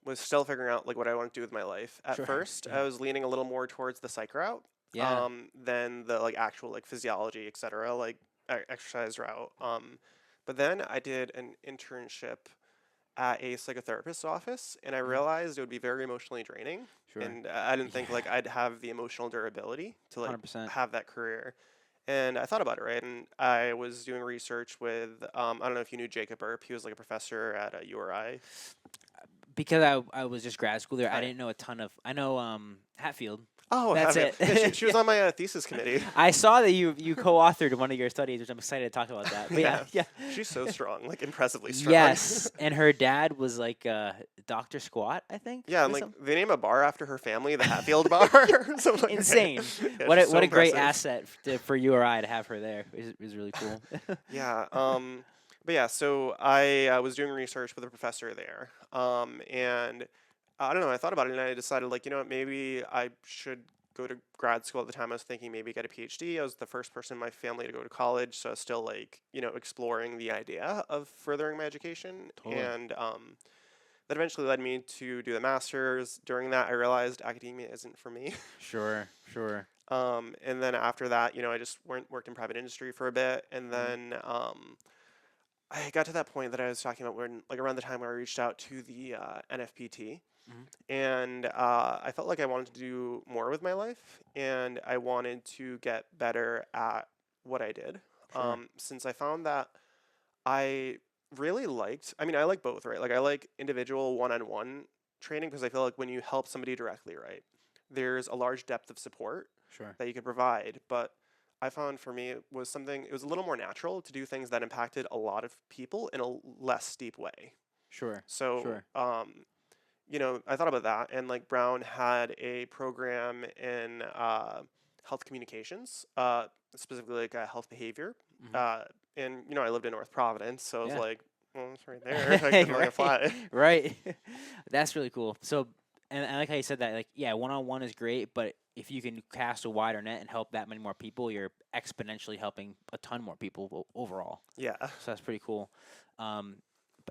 was still figuring out like what I want to do with my life. At first, I was leaning a little more towards the psych route, than the like actual like physiology, etc. Like exercise route. But then I did an internship at a psychotherapist's office, and I realized it would be very emotionally draining. And I didn't think like I'd have the emotional durability to like 100%. have that career. And I thought about it, right? And I was doing research with I don't know if you knew Jacob Earp. He was like a professor at URI. Because I was just grad school there, I didn't know a ton of. I know Hatfield. Oh, that's it. Yeah, she was on my thesis committee. I saw that you co-authored one of your studies, which I'm excited to talk about that. But yeah. She's so strong, like impressively strong. Yes, and her dad was like Dr. Squat, I think. Yeah, and like they name a bar after her family, the Hatfield Bar. Like insane. Yeah, what so a great impressive. asset for URI to have her there. It was really cool. Yeah. But yeah, so I was doing research with a professor there, and I don't know. I thought about it, and I decided, like, you know what, maybe I should go to grad school. At the time, I was thinking maybe get a PhD. I was the first person in my family to go to college, so I was still like, exploring the idea of furthering my education. Totally. And that eventually led me to do the master's. During that, I realized academia isn't for me. Sure. And then after that, I just worked in private industry for a bit, and then I got to that point that I was talking about when, like, around the time where I reached out to the NFPT, and I felt like I wanted to do more with my life, and I wanted to get better at what I did. Since I found that I really liked, I mean, I like both, right? Like, I like individual one-on-one training because I feel like when you help somebody directly, right, there's a large depth of support Sure. that you can provide. But I found for me it was a little more natural to do things that impacted a lot of people in a less steep way. Sure. So, Sure. I thought about that, and like Brown had a program in health communications, specifically like health behavior. Hmm. Uh, and I lived in North Providence, so I was Yeah. like, well, it's right there. I can like Right. apply. Right. That's really cool. So, and I like how you said that. Like, yeah, one on one is great, but if you can cast a wider net and help that many more people, you're exponentially helping a ton more people overall. Yeah. So that's pretty cool. Um,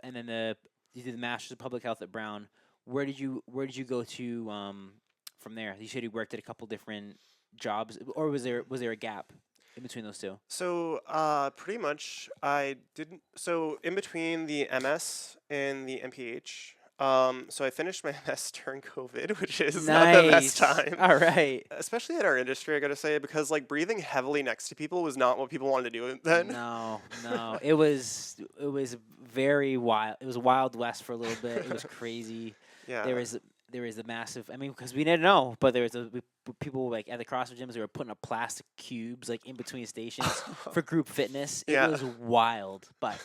and then you did the Masters of Public Health at Brown. Where did you go to from there? You said you worked at a couple different jobs, or was there a gap in between those two? So, pretty much, I didn't. So, in between the MS and the MPH, so I finished my MS during COVID, which is not the best Nice. time, All right. especially at our industry, I gotta say, because like breathing heavily next to people was not what people wanted to do then. No, no. It was very wild. It was Wild West for a little bit. It was crazy. There Yeah. was there was a massive. I mean, because we didn't know, but there was people like at the CrossFit gyms. They were putting up plastic cubes like in between stations for group fitness. It Yeah. was wild, but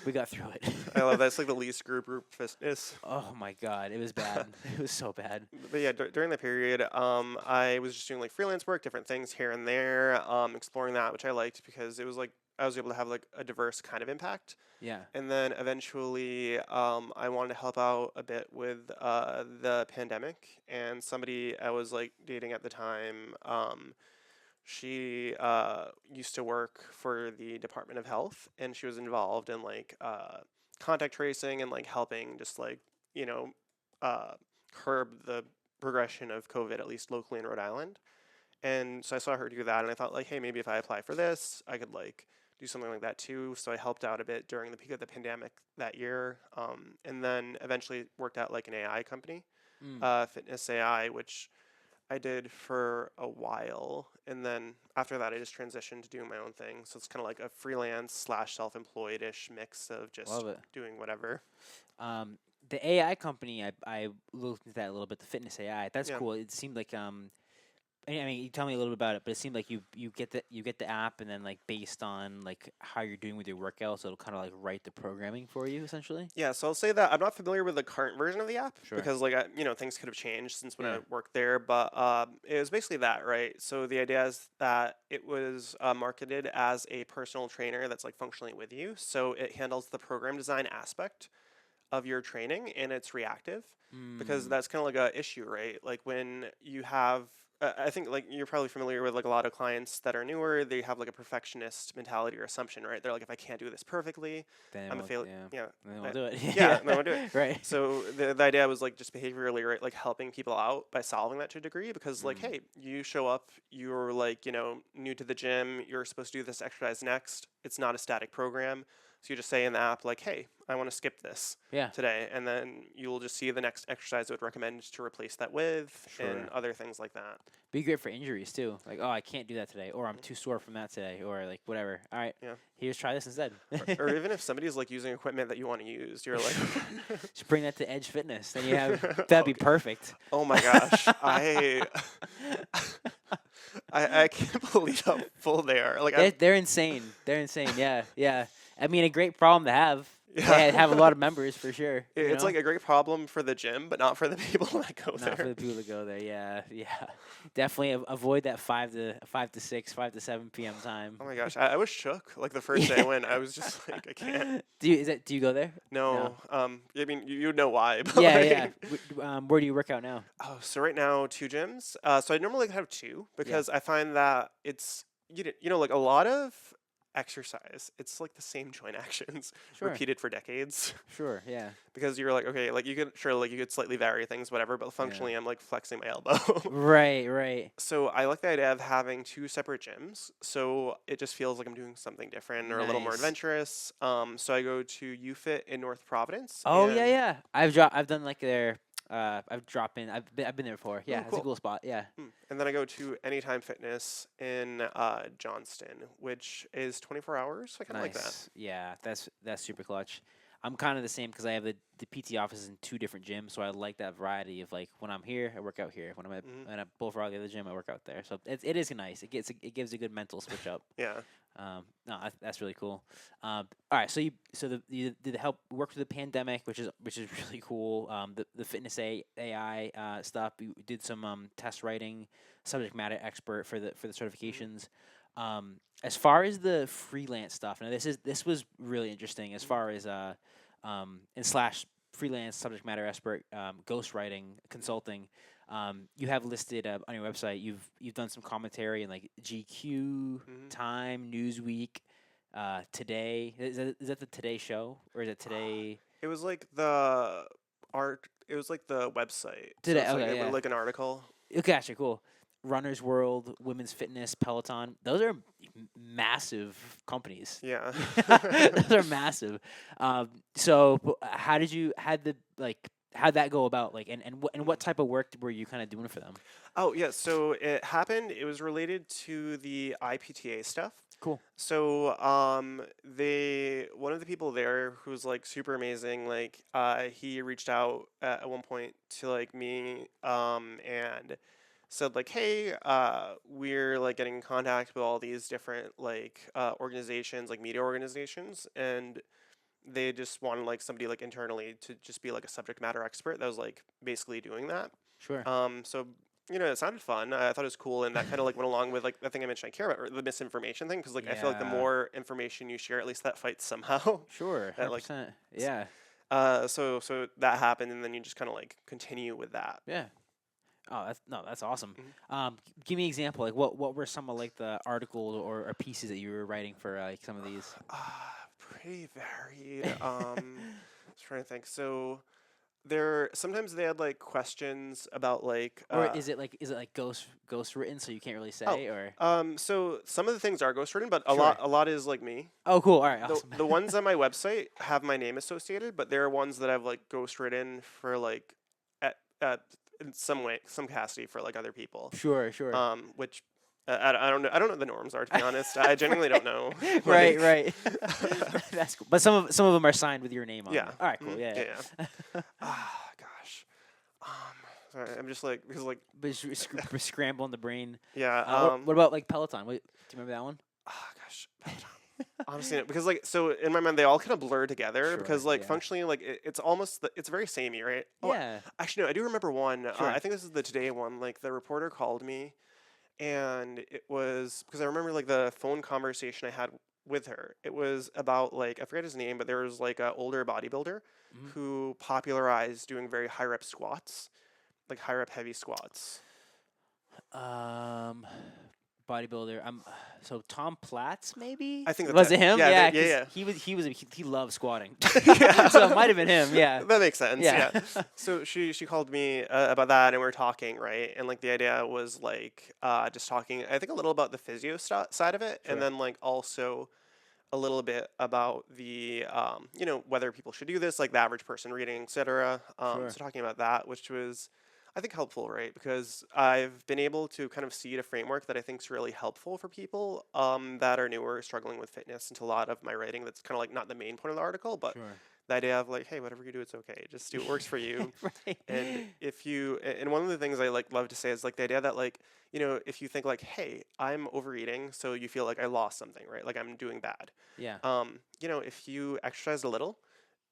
we got through it. I love that. It's like the least group fitness. Oh my god, it was bad. It was so bad. But yeah, during that period, I was just doing like freelance work, different things here and there, exploring that, which I liked because it was like I was able to have like a diverse kind of impact. Yeah. And then eventually, I wanted to help out a bit with the pandemic. And somebody I was like dating at the time, she used to work for the Department of Health, and she was involved in like contact tracing and like helping just like you know uh, curb the progression of COVID, at least locally in Rhode Island. And so I saw her do that, and I thought like, hey, maybe if I apply for this, I could like do something like that too. So I helped out a bit during the peak of the pandemic that year, and then eventually worked at like an AI company, Mm. Fitness AI, which I did for a while, and then after that, I just transitioned to doing my own thing. So it's kind of like a freelance slash self-employed ish mix of just Love it. doing whatever. Um, the AI company, I looked into that a little bit. The fitness AI, that's Yeah. cool. It seemed like I mean, you tell me a little bit about it, but it seemed like you get the app, and then like based on like how you're doing with your workouts, it'll kind of like write the programming for you essentially. Yeah, so I'll say that I'm not familiar with the current version of the app Sure. because, things could have changed since when I Yeah. worked there. But it was basically that, right? So the idea is that it was marketed as a personal trainer that's like functionally with you. So it handles the program design aspect of your training and it's reactive because Mm. that's kind of like a issue, right? Like when you have I think like you're probably familiar with like a lot of clients that are newer, they have like a perfectionist mentality or assumption, right? They're like, if I can't do this perfectly, Then it I'm a won't. failure. Yeah. Yeah. Then it I- won't do it. yeah, Yeah. no, I do it. Right. So the idea was like just behaviorally, right? Like helping people out by solving that to a degree because like, Mm. hey, you show up, you're like, new to the gym, you're supposed to do this exercise next. It's not a static program. So you just say in the app, like, hey, I want to skip this Yeah. today. And then you will just see the next exercise I would recommend to replace that with and Sure. other things like that. Be great for injuries too. Like, oh, I can't do that today, or I'm too sore from that today, or like whatever. All right, Yeah. here's try this instead. Or even if somebody's like using equipment that you want to use, you're like, Just bring that to Edge Fitness, then you have that'd be okay. perfect. Oh my gosh. I can't believe how full they are. Like They're, I'm they're insane. They're insane. Yeah, yeah. I mean, a great problem to have. yeah. They have a lot of members for sure. It's like a great problem for the gym, but not for the people that go Not for there. the people that go there. Yeah, yeah. Definitely avoid that 5 to 6, 5 to 7 p.m. time. Oh my gosh, I was shook. Like the first day I went, I was just like, I can't. Do you go there? No. I mean, you would know why, but Yeah, like, yeah. Where do you work out now? oh, so right now 2 gyms. So I normally have two Yeah. because I find that it's like a lot of exercise. It's like the same joint actions Sure, repeated for decades sure. Yeah, because you're like, okay, like you could slightly vary things, whatever, but yeah. functionally I'm like flexing my elbow. Right, right. So I like the idea of having two separate gyms. So it just feels like I'm doing something different or a little more Nice. adventurous. So I go to UFit in North Providence, Oh yeah, and yeah. I've done like their I've dropped in. I've been there before. Yeah, it's a cool. cool spot. Yeah. And then I go to Anytime Fitness in Johnston, which is 24 hours. I kind of like that. Nice. Yeah, that's super clutch. I'm kind of the same because I have the PT office in 2 different gyms, so I like that variety of like when I'm here, I work out here. When I'm at Bullfrog, the other gym, I work out there. So it is nice. It gives a good mental switch up. Yeah. No, that's really cool. All right, so you did help work through the pandemic, which is really cool. The fitness AI stuff. You did some test writing, subject matter expert for the certifications. As far as the freelance stuff, now this was really interesting. As far as and slash freelance subject matter expert, ghostwriting, consulting. You have listed on your website. You've done some commentary in like GQ, Time, Newsweek, Today. Is that the Today Show or is it Today? It was like the art. It was like the website. Today. So it's Okay, yeah. like an article. Okay, actually, cool. Runner's World, Women's Fitness, Peloton. Those are massive companies. Yeah. Those are massive. So how'd that go about? Like, and what type of work were you kind of doing for them? Oh yeah. So it happened. It was related to the IPTA stuff. Cool. So one of the people there who's like super amazing, like he reached out at one point to like me and said like, hey, we're like getting in contact with all these different like organizations, like media organizations, and they just wanted like somebody like internally to just be like a subject matter expert that was like basically doing that. Sure. So it sounded fun. I thought it was cool, and that kind of like went along with like the thing I mentioned I care about, or the misinformation thing, because like I feel like the Yeah. more information you share, at least that fights somehow. Sure. That like 100%. Yeah. so that happened, and then you just kind of like continue with that. Yeah. Oh, that's awesome. Give me an example. Like, what were some of like the articles or pieces that you were writing for like some of these? Pretty varied. I was trying to think. So sometimes they had like questions about like Or is it like ghost written so you can't really say or? So some of the things are ghost written, but Sure. a lot is like me. Oh, cool. All right. Awesome. The ones on my website have my name associated, but there are ones that I've like ghost written for like at in some way, some capacity for like other people. Sure. Which I don't know. I don't know what the norms are, to be honest. I genuinely don't know. Right. That's cool. But some of them are signed with your name on. Yeah. It. All right. Cool. Yeah. Gosh. Sorry, I'm just like because like. But scrambling the brain. Yeah. What about like Peloton? Do you remember that one? Gosh. Honestly, no, because like so in my mind they all kind of blur together Sure, because like yeah. functionally like it's almost it's very samey, right? Yeah. Actually, no, I do remember one. Sure. I think this is the Today one. Like the reporter called me, and it was because I remember like the phone conversation I had with her. It was about like I forget his name, but there was like an older bodybuilder who popularized doing very high rep squats, like high rep heavy squats. Bodybuilder. So Tom Platz maybe. I think was it him? Yeah, yeah. He loved squatting. So it might have been him. Yeah. That makes sense. Yeah. Yeah. So she called me about that, and we were talking, right? And like the idea was like just talking. I think a little about the physio side of it, Sure. and then like also a little bit about the whether people should do this, like the average person reading, etc. Sure. So talking about that, which was I think helpful, right? Because I've been able to kind of seed a framework that I think is really helpful for people that are newer, struggling with fitness. Into a lot of my writing, that's kind of like not the main point of the article, but Sure. the idea of like, hey, whatever you do, it's okay. Just do what works for you. Right. And and one of the things I like love to say is like the idea that like if you think like, hey, I'm overeating, so you feel like I lost something, right? Like I'm doing bad. Yeah. If you exercised a little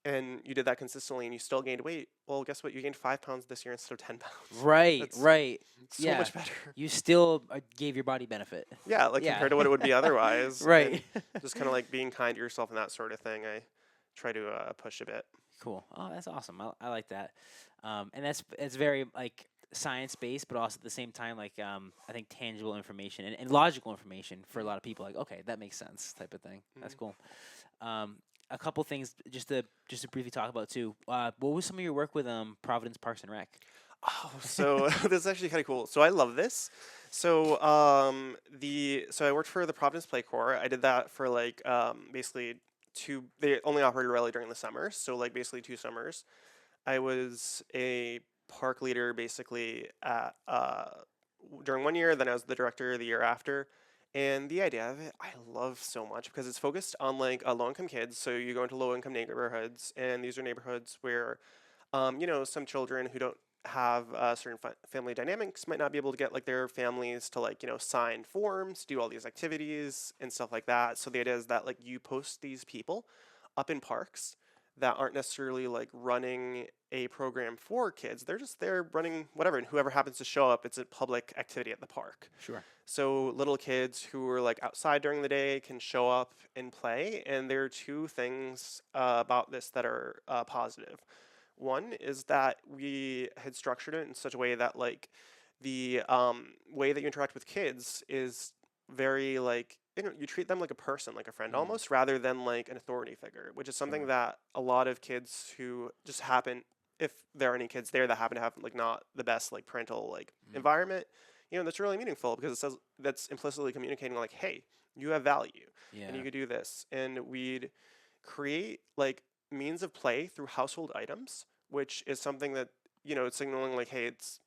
and you did that consistently and you still gained weight, well, guess what? You gained 5 pounds this year instead of 10 pounds. Right. That's Right. So much better. You still gave your body benefit. Yeah, like compared to what it would be otherwise. Right. Just kind of like being kind to yourself and that sort of thing. I try to push a bit. Cool. Oh, that's awesome. I like that. And it's very like science based, but also at the same time like I think tangible information and logical information for a lot of people. Like okay, that makes sense type of thing. That's cool. A couple things just to briefly talk about too. What was some of your work with Providence Parks and Rec? Oh, so this is actually kind of cool. So I love this. So so I worked for the Providence Play Corps. I did that for like basically they only operated really during the summers, so like basically 2 summers. I was a park leader basically at during one year, then I was the director the year after. And the idea of it, I love so much because it's focused on like low income kids. So you go into low income neighborhoods, and these are neighborhoods where, some children who don't have certain family dynamics might not be able to get like their families to like, sign forms, do all these activities and stuff like that. So the idea is that like you post these people up in parks that aren't necessarily like running a program for kids. They're just there running whatever, and whoever happens to show up, it's a public activity at the park. Sure. So little kids who are like outside during the day can show up and play. And there are two things about this that are positive. One is that we had structured it in such a way that like the way that you interact with kids is very like you treat them like a person, like a friend almost, rather than like an authority figure, which is something Sure. that a lot of kids who just happen, if there are any kids there that happen to have like not the best like parental like environment, that's really meaningful because it says that's implicitly communicating like, hey, you have value and you Yeah. could do this. And we'd create like means of play through household items, which is something that, it's signaling like, hey, it's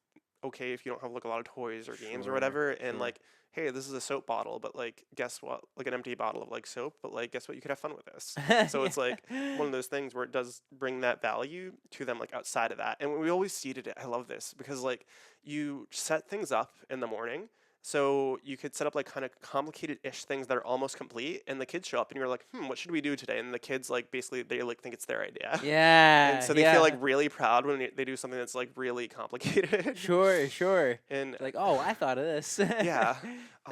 okay if you don't have like a lot of toys or games or Sure. whatever. And Sure. like, hey, this is a soap bottle, but like, guess what? Like an empty bottle of like soap, but like, guess what? You could have fun with this. So it's like one of those things where it does bring that value to them, like outside of that. And we always seeded it. I love this because like you set things up in the morning. So you could set up like kind of complicated-ish things that are almost complete, and the kids show up, and you're like, what should we do today? And the kids like basically they like think it's their idea, and Yeah. so they feel like Yeah. really proud when they do something that's like really complicated. Sure. Sure. And Like, oh, I thought of this. yeah,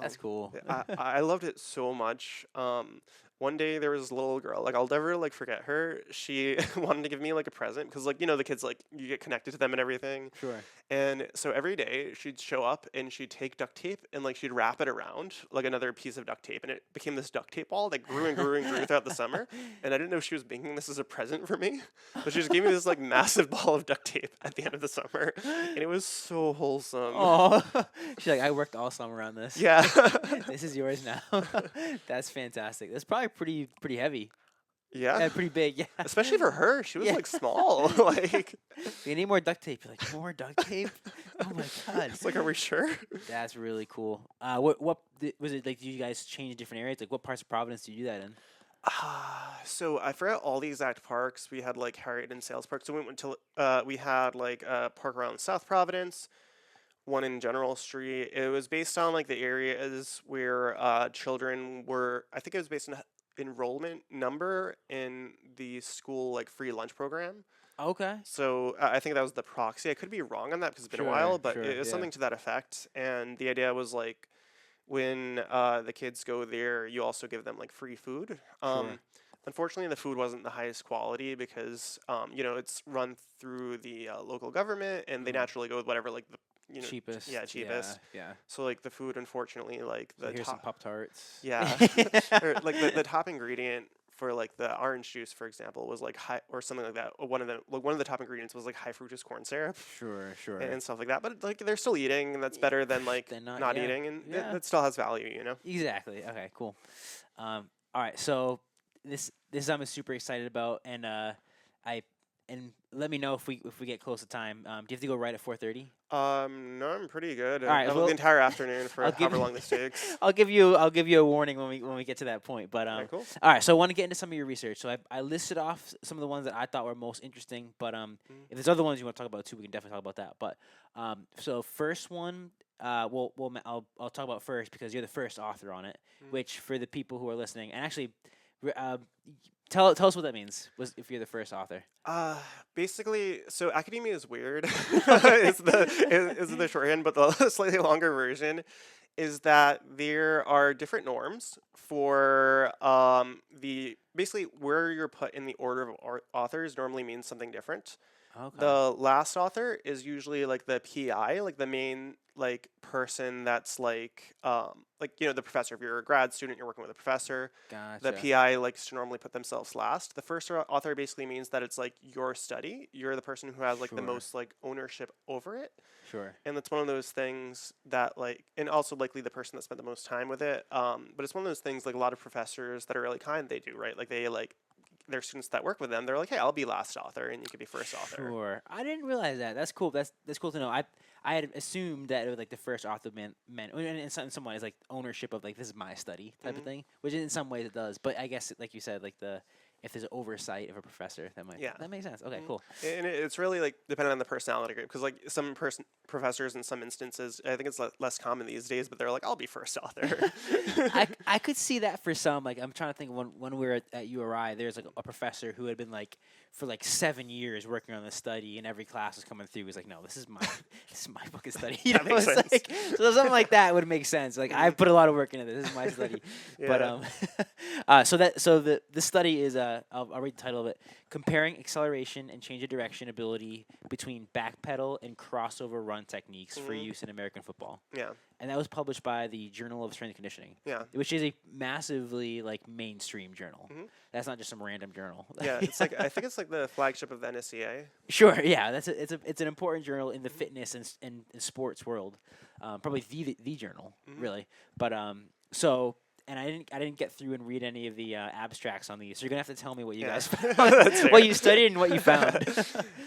That's cool. I loved it so much. One day there was this little girl, like I'll never like forget her. She wanted to give me like a present because like the kids like you get connected to them and everything. Sure. And so every day she'd show up and she'd take duct tape and like she'd wrap it around like another piece of duct tape, and it became this duct tape ball that grew and grew and grew throughout the summer. And I didn't know she was making this as a present for me, but she just gave me this like massive ball of duct tape at the end of the summer, and it was so wholesome. Oh, she's like, I worked all summer on this. Yeah. This is yours now. That's fantastic. That's probably pretty heavy. Yeah. Yeah, pretty big. Yeah. Especially for her, she was Yeah. like small. Like You need more duct tape. You're like, more duct tape? Oh my god. it's like, are we sure? That's really cool. Was it like? Do you guys change different areas? Like, what parts of Providence do you do that in? So I forgot all the exact parks. We had like Harriet and Sales Park. So we went to we had like a park around South Providence, one in General Street. It was based on like the areas where children were. I think it was based on enrollment number in the school like free lunch program. Okay. So I think that was the proxy. I could be wrong on that because it's been a Sure, while, but sure, it was yeah. something to that effect. And the idea was like when the kids go there, you also give them like free food. Sure. Unfortunately, the food wasn't the highest quality because it's run through the local government, and they naturally go with whatever like the Cheapest. yeah, cheapest. Yeah. So like the food, unfortunately, like So the here's some top Pop Tarts. yeah, or like the top ingredient for like the orange juice, for example, was like high or something like that. One of the top ingredients was like high fructose corn syrup Sure. Sure. and stuff like that. But like they're still eating, and that's better than like They're not, not- yeah, eating, and yeah. that still has value. Exactly. Okay. Cool. All right. So this I'm super excited about, and I and let me know if we get close to time. Do you have to go right at 4:30? No, I'm pretty good. All right, I have well, the entire afternoon for I'll give however you- long this takes. I'll give you a warning when we get to that point. But Okay, cool. all right. So I want to get into some of your research. So I listed off some of the ones that I thought were most interesting. But if there's other ones you want to talk about too, we can definitely talk about that. But so first one, I'll talk about first because you're the first author on it. Which for the people who are listening, and actually, tell us what that means. If you're the first author. Basically, so academia is weird. is the shorthand, but the slightly longer version is that there are different norms for the basically where you're put in the order of authors normally means something different. Okay. The last author is usually like the PI, like the main like person that's like the professor. If you're a grad student, you're working with a professor. Gotcha. The PI likes to normally put themselves last. The first author basically means that it's like your study. You're the person who has like the Sure. most like ownership over it. Sure. And it's one of those things that like, and also likely the person that spent the most time with it. But it's one of those things like a lot of professors that are really kind, they do, right? Like they like their students that work with them, they're like, hey, I'll be last author and you could be first author. Sure. I didn't realize that. That's cool. That's cool to know. I had assumed that it was like the first author meant in some ways like ownership of like this is my study type of thing, which in some ways it does. But I guess like you said, like if there's oversight of a professor, that makes sense. Okay, cool. And it's really like dependent on the personality group, because like some professors in some instances, I think it's less common these days, but they're like, I'll be first author. I could see that for some. Like I'm trying to think when we were at URI, there's like a professor who had been like for like 7 years working on the study, and every class was coming through. He was like, no, this is my fucking study. You That know, makes it's sense. like so something like that would make sense. Like I put a lot of work into this. This is my study. Yeah. But so the study is I'll read the title of it: comparing acceleration and change of direction ability between backpedal and crossover run techniques for use in American football. Yeah. And that was published by the Journal of Strength and Conditioning. Yeah. Which is a massively like mainstream journal. That's not just some random journal. Yeah, it's like I think it's like the flagship of the NSCA. Sure, yeah, it's an important journal in the fitness and sports world, probably the journal really. But so and I didn't get through and read any of the abstracts on these. So you're gonna have to tell me what you guys found, what you studied and what you found.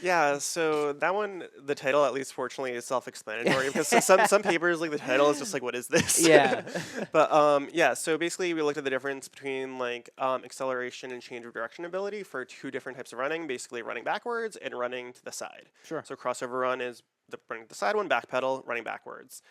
Yeah, so that one, the title at least fortunately is self-explanatory, because some papers like the title is just like, what is this? Yeah. But yeah, so basically we looked at the difference between like acceleration and change of direction ability for two different types of running, basically running backwards and running to the side. Sure. So crossover run is the running to the side one, back pedal, running backwards.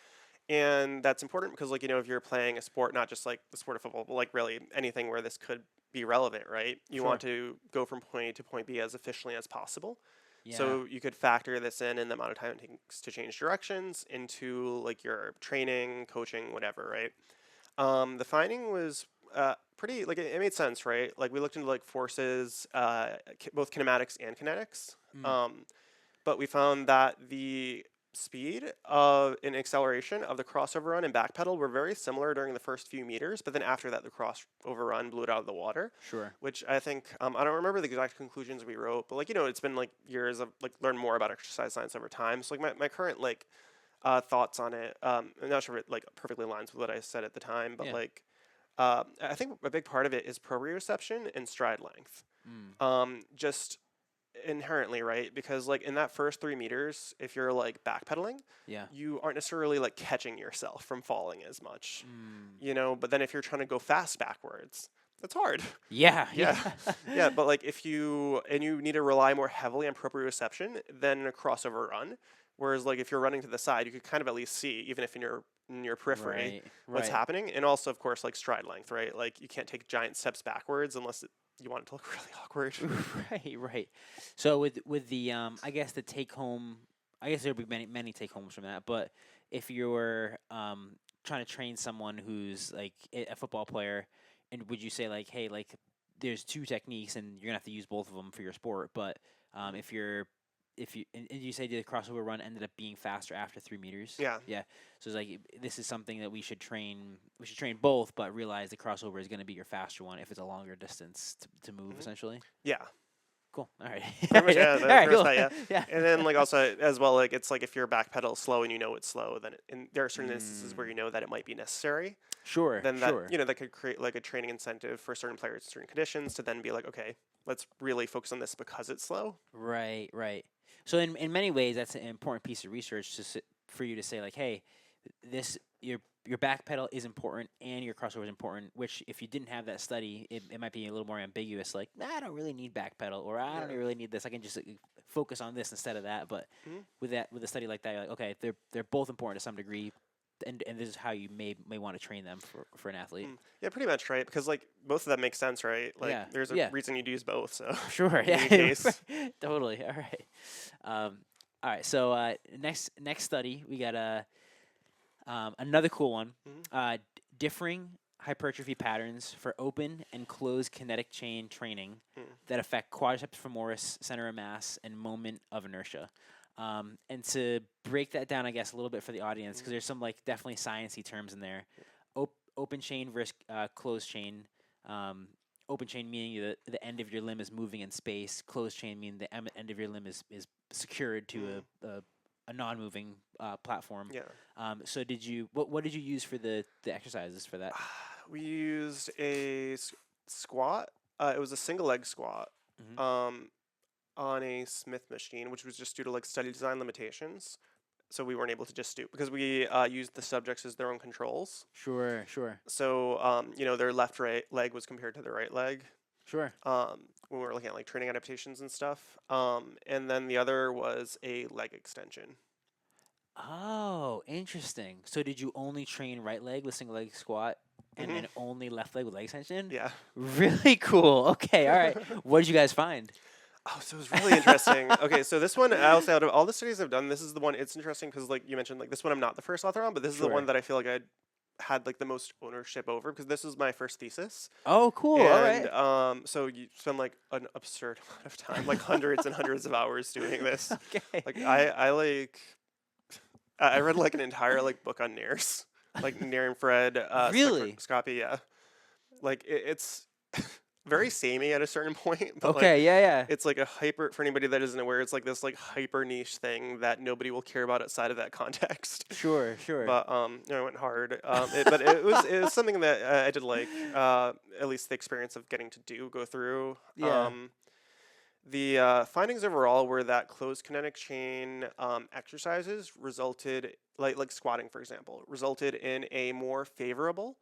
And that's important because, like, if you're playing a sport, not just like the sport of football, but like really anything where this could be relevant, right? You want to go from point A to point B as efficiently as possible. Yeah. So you could factor this in the amount of time it takes to change directions into like your training, coaching, whatever, right? The finding was pretty, like, it made sense, right? Like we looked into like forces, both kinematics and kinetics. But we found that the speed of an acceleration of the crossover run and backpedal were very similar during the first few meters, but then after that the crossover run blew it out of the water. Sure. Which I think I don't remember the exact conclusions we wrote, but like it's been like years of like learn more about exercise science over time. So like my current like thoughts on it, I'm not sure if it like perfectly aligns with what I said at the time, but like I think a big part of it is proprioception and stride length. Just inherently, right? Because like in that first 3 meters, if you're like backpedaling, you aren't necessarily like catching yourself from falling as much, but then if you're trying to go fast backwards, that's hard. Yeah. Yeah, but like if you need to rely more heavily on proprioception than a crossover run, whereas like if you're running to the side, you could kind of at least see, even if in your periphery, what's happening. And also, of course, like stride length, right? Like you can't take giant steps backwards unless you want it to look really awkward. Right. So with the I guess the take home, I guess there'll be many take homes from that. But if you're trying to train someone who's like a football player, and would you say like, hey, like there's two techniques and you're gonna have to use both of them for your sport, but if you and you say the crossover run ended up being faster after 3 meters. Yeah. So it's like this is something that we should train. We should train both, but realize the crossover is going to be your faster one if it's a longer distance to move. Essentially. Yeah. Cool. All right. Pretty much, yeah. All right, cool. Yeah. And then like also as well, like it's like if your back pedal is slow and it's slow, then there are certain instances where that it might be necessary. Sure. Then that that could create like a training incentive for certain players in certain conditions to then be like, okay, let's really focus on this because it's slow. Right. So in many ways, that's an important piece of research for you to say like, hey, this your back pedal is important and your crossover is important, which if you didn't have that study, it might be a little more ambiguous, like, nah, I don't really need back pedal, or I don't really need this. I can just focus on this instead of that. But with a study like that, you're like, okay, they're both important to some degree, and this is how you may want to train them for an athlete. Yeah, pretty much, right? Because like both of them make sense, right? Like there's a reason you'd use both. So sure, yeah, totally. All right. So next study, we got another cool one. Differing hypertrophy patterns for open and closed kinetic chain training that affect quadriceps femoris, center of mass, and moment of inertia. And to break that down, I guess, a little bit for the audience, because there's some like definitely sciencey terms in there. Open chain versus closed chain. Open chain meaning the end of your limb is moving in space. Closed chain meaning the end of your limb is secured to a non-moving platform. Yeah. So what did you use for the exercises for that? We used a squat, It was a single leg squat. Hmm. Um, on a Smith machine, which was just due to like study design limitations. So we weren't able to just do because we used the subjects as their own controls. Sure, sure, So their right leg was compared to their right leg sure. when we were looking at like training adaptations and stuff. And then the other was a leg extension. Oh, interesting. So did you only train right leg with single leg squat and Hmm. then only left leg with leg extension? Yeah. Really cool. Okay, all right. What did you guys find? Oh, so it was really interesting. Okay, so this one, I'll say out of all the studies I've done, this is the one. It's interesting because, like you mentioned, like this one I'm not the first author on, but this is the one Sure. that I feel like I had like the most ownership over because this was my first thesis. Oh, cool. All And right. so you spend like an absurd amount of time, like hundreds and hundreds of hours doing this. Okay. Like I read like an entire like book on NIRS, like near infrared Really? spectroscopy. Yeah, like it's very samey at a certain point, but like Okay, yeah, yeah. it's like a hyper for anybody that isn't aware. It's like this like hyper niche thing that nobody will care about outside of that context. Sure, sure. But I went hard. But it was something that I did like. At least the experience of getting to go through. Yeah. The findings overall were that closed kinetic chain exercises resulted, like squatting, for example, resulted in a more favorable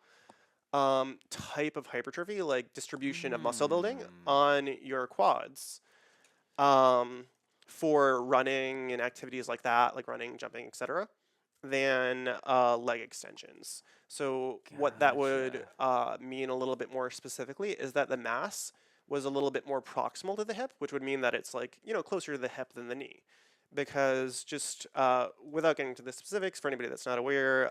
type of hypertrophy, like distribution of muscle building Mm. on your quads um, for running and activities like that, like running, jumping, etc., than leg extensions. So what that would Gotcha. mean a little bit more specifically is that the mass was a little bit more proximal to the hip, which would mean that it's like closer to the hip than the knee. Because just without getting to the specifics, for anybody that's not aware,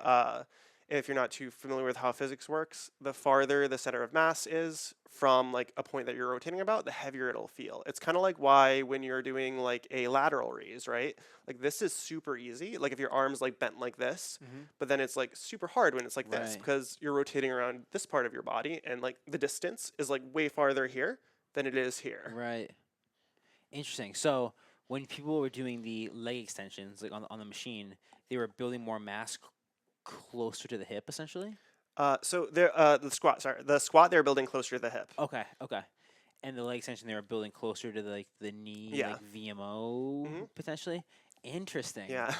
if you're not too familiar with how physics works, the farther the center of mass is from like a point that you're rotating about, the heavier it'll feel. It's kind of like why when you're doing like a lateral raise, right? Like this is super easy. Like if your arm's like bent like this, Hmm. but then it's like super hard when it's like this Right. because you're rotating around this part of your body and like the distance is like way farther here than it is here. Right. Interesting. So when people were doing the leg extensions, like on the machine, they were building more mass closer to the hip, essentially. The squat they're building closer to the hip. Okay. Okay. And the leg extension, they were building closer to the knee, Yeah. like VMO Hmm. potentially. Interesting. Yeah.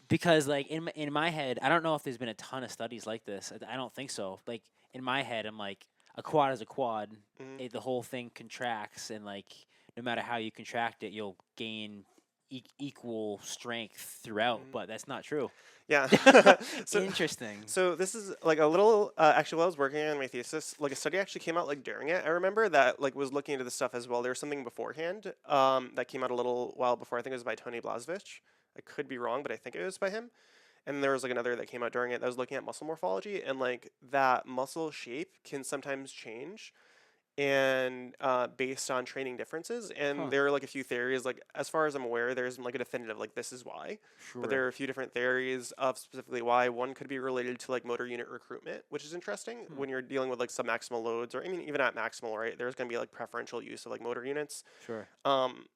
Because like in my head, I don't know if there's been a ton of studies like this. I don't think so. Like in my head, I'm like a quad is a quad. Mhm. The whole thing contracts, and like no matter how you contract it, you'll gain equal strength throughout. Mhm. But that's not true. Yeah. so Interesting. so this is like a little actually while I was working on my thesis, like a study actually came out like during it. I remember that like was looking into this stuff as well. There was something beforehand that came out a little while before. I think it was by Tony Blazevich. I could be wrong, but I think it was by him. And there was like another that came out during it that was looking at muscle morphology and like that muscle shape can sometimes change and based on training differences. And Huh. there are like a few theories, like as far as I'm aware, there isn't like a definitive like this is why. But there Sure. are a few different theories of specifically why. One could be related to like motor unit recruitment, which is interesting Hmm. when you're dealing with like submaximal loads, or I mean even at maximal, right? There's going to be like preferential use of like motor units. Sure. Um,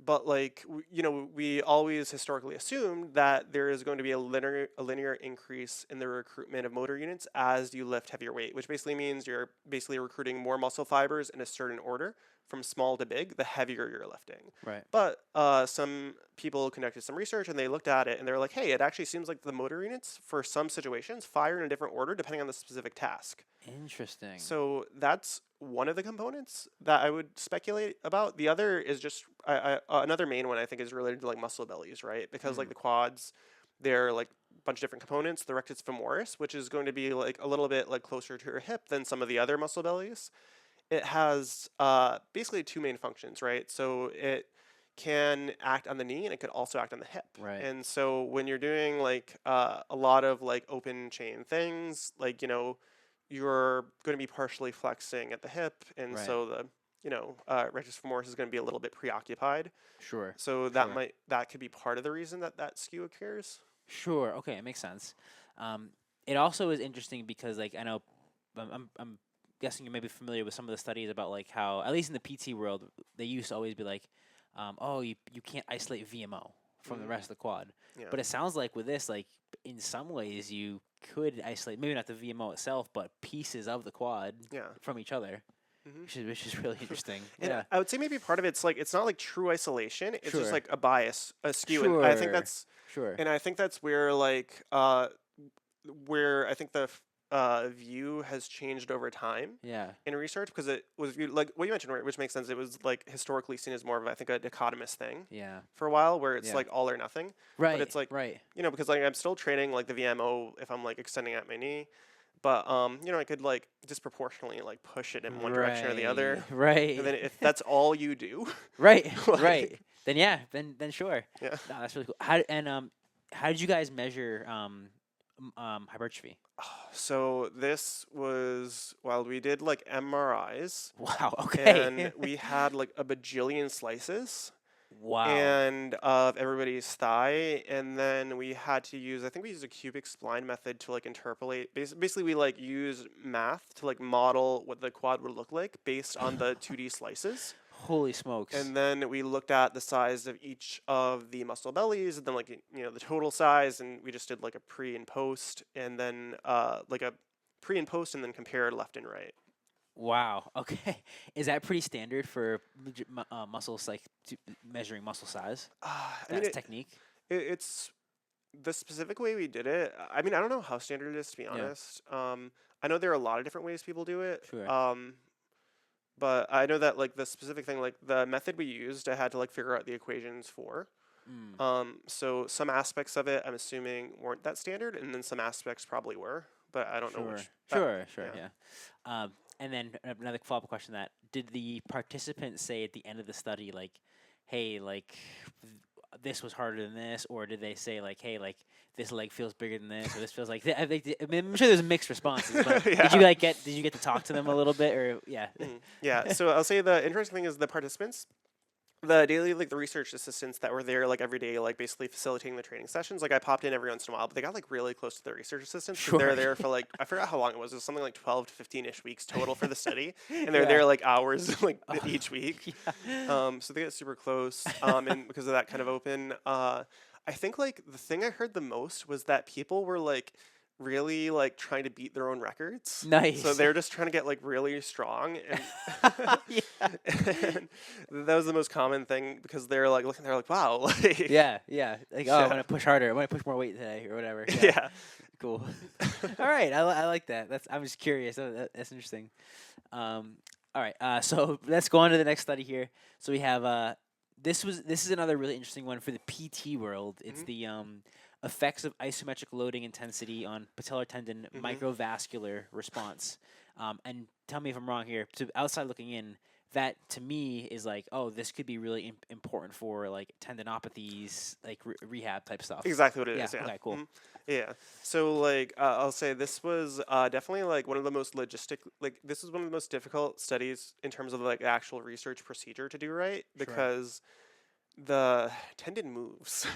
but like we always historically assumed that there is going to be a linear increase in the recruitment of motor units as you lift heavier weight, which basically means you're basically recruiting more muscle fibers in a certain order from small to big, the heavier you're lifting. Right. But some people conducted some research and they looked at it and they're like, hey, it actually seems like the motor units for some situations fire in a different order depending on the specific task. Interesting. So that's one of the components that I would speculate about. The other is just another main one I think is related to like muscle bellies, right? Because like Mm. the quads, they're like a bunch of different components. The rectus femoris, which is going to be like a little bit like closer to your hip than some of the other muscle bellies. It has basically two main functions, right? So it can act on the knee and it could also act on the hip. Right. And so when you're doing like a lot of like open chain things, like you're going to be partially flexing at the hip, and Right. so the rectus femoris is going to be a little bit preoccupied. Sure. So Sure. that could be part of the reason that that skew occurs. Sure. Okay, it makes sense. Um, it also is interesting because, like, I know I'm guessing you may be familiar with some of the studies about like how, at least in the PT world, they used to always be like, oh, you can't isolate VMO from the Mm, rest of the quad. yeah. But it sounds like with this, like, in some ways, you could isolate maybe not the VMO itself, but pieces of the quad Yeah. from each other. Hmm. which is really interesting. And Yeah. I would say maybe part of it's like it's not like true isolation. It's just Sure. like a bias, a skew, and Sure. Sure. I think that's where where I think the view has changed over time Yeah. in research because it was viewed like what you mentioned, right, which makes sense. It was like historically seen as more of I think a dichotomous thing Yeah. for a while, where it's Yeah. like all or nothing. But Right. it's like Right. because like I'm still training like the VMO if I'm like extending out my knee, but I could like disproportionately like push it in one direction or the Right. other, and Right. then if that's all you do, Right. Right. like Then yeah. Then sure. yeah. No, that's really cool. How did you guys measure hypertrophy? So this was while we did like MRIs Wow. and Okay. we had like a bajillion slices Wow. and of everybody's thigh, and then we had to use I think we used a cubic spline method to like interpolate basically we like used math to like model what the quad would look like based on the 2D slices. Holy smokes. And then we looked at the size of each of the muscle bellies, and then like the total size, and we just did like a pre and post, and then like a pre and post, and then compare left and right. Wow. Okay. Is that pretty standard for muscles, like measuring muscle size? I mean, That's technique. it's the specific way we did it. I mean, I don't know how standard it is to be Yeah. honest. I know there are a lot of different ways people do it. Sure. But I know that like the specific thing, like the method we used, I had to like figure out the equations for. Mm. So some aspects of it, I'm assuming, weren't that standard, and then some aspects probably were, but I don't know Sure. which. Sure. Yeah. Yeah. And then another follow-up question: that did the participants say at the end of the study, like, "Hey, like, this was harder than this," or did they say like, "Hey, like, this leg feels bigger than this," or this feels like? I mean, I'm sure there's mixed responses, but did you Yeah. did you get to talk to them a little bit, or yeah? Yeah. So I'll say the interesting thing is the participants, the daily like the research assistants that were there like every day, like basically facilitating the training sessions. Like I popped in every once in a while, but they got like really close to the research assistants because Sure. they're there for like I forgot how long it was. It was something like 12 to 15-ish weeks total for the study, and they're Yeah. there like hours like Oh, each week. yeah. So they get super close. And because of that kind of open, I think like the thing I heard the most was that people were like really like trying to beat their own records. So Nice. they're just trying to get like really strong, and, Yeah. and that was the most common thing because they're like looking, they're like, wow, like Yeah. Yeah. Like, oh, I'm yeah, gonna push harder. I'm gonna push more weight today, or whatever. Yeah. yeah. Cool. All right. I like that. I'm just curious. That's interesting. All right. So let's go on to the next study here. So we have this is another really interesting one for the PT world. It's Mhm. the effects of isometric loading intensity on patellar tendon Mhm. microvascular response. And tell me if I'm wrong here. To outside looking in, that to me is like, oh, this could be really important for like tendinopathies, like rehab type stuff. Exactly what it Yeah. is. Yeah. Okay. Cool. Mhm. Yeah. So like I'll say this was definitely like one of the most this is one of the most difficult studies in terms of like actual research procedure to do right Sure. because the tendon moves.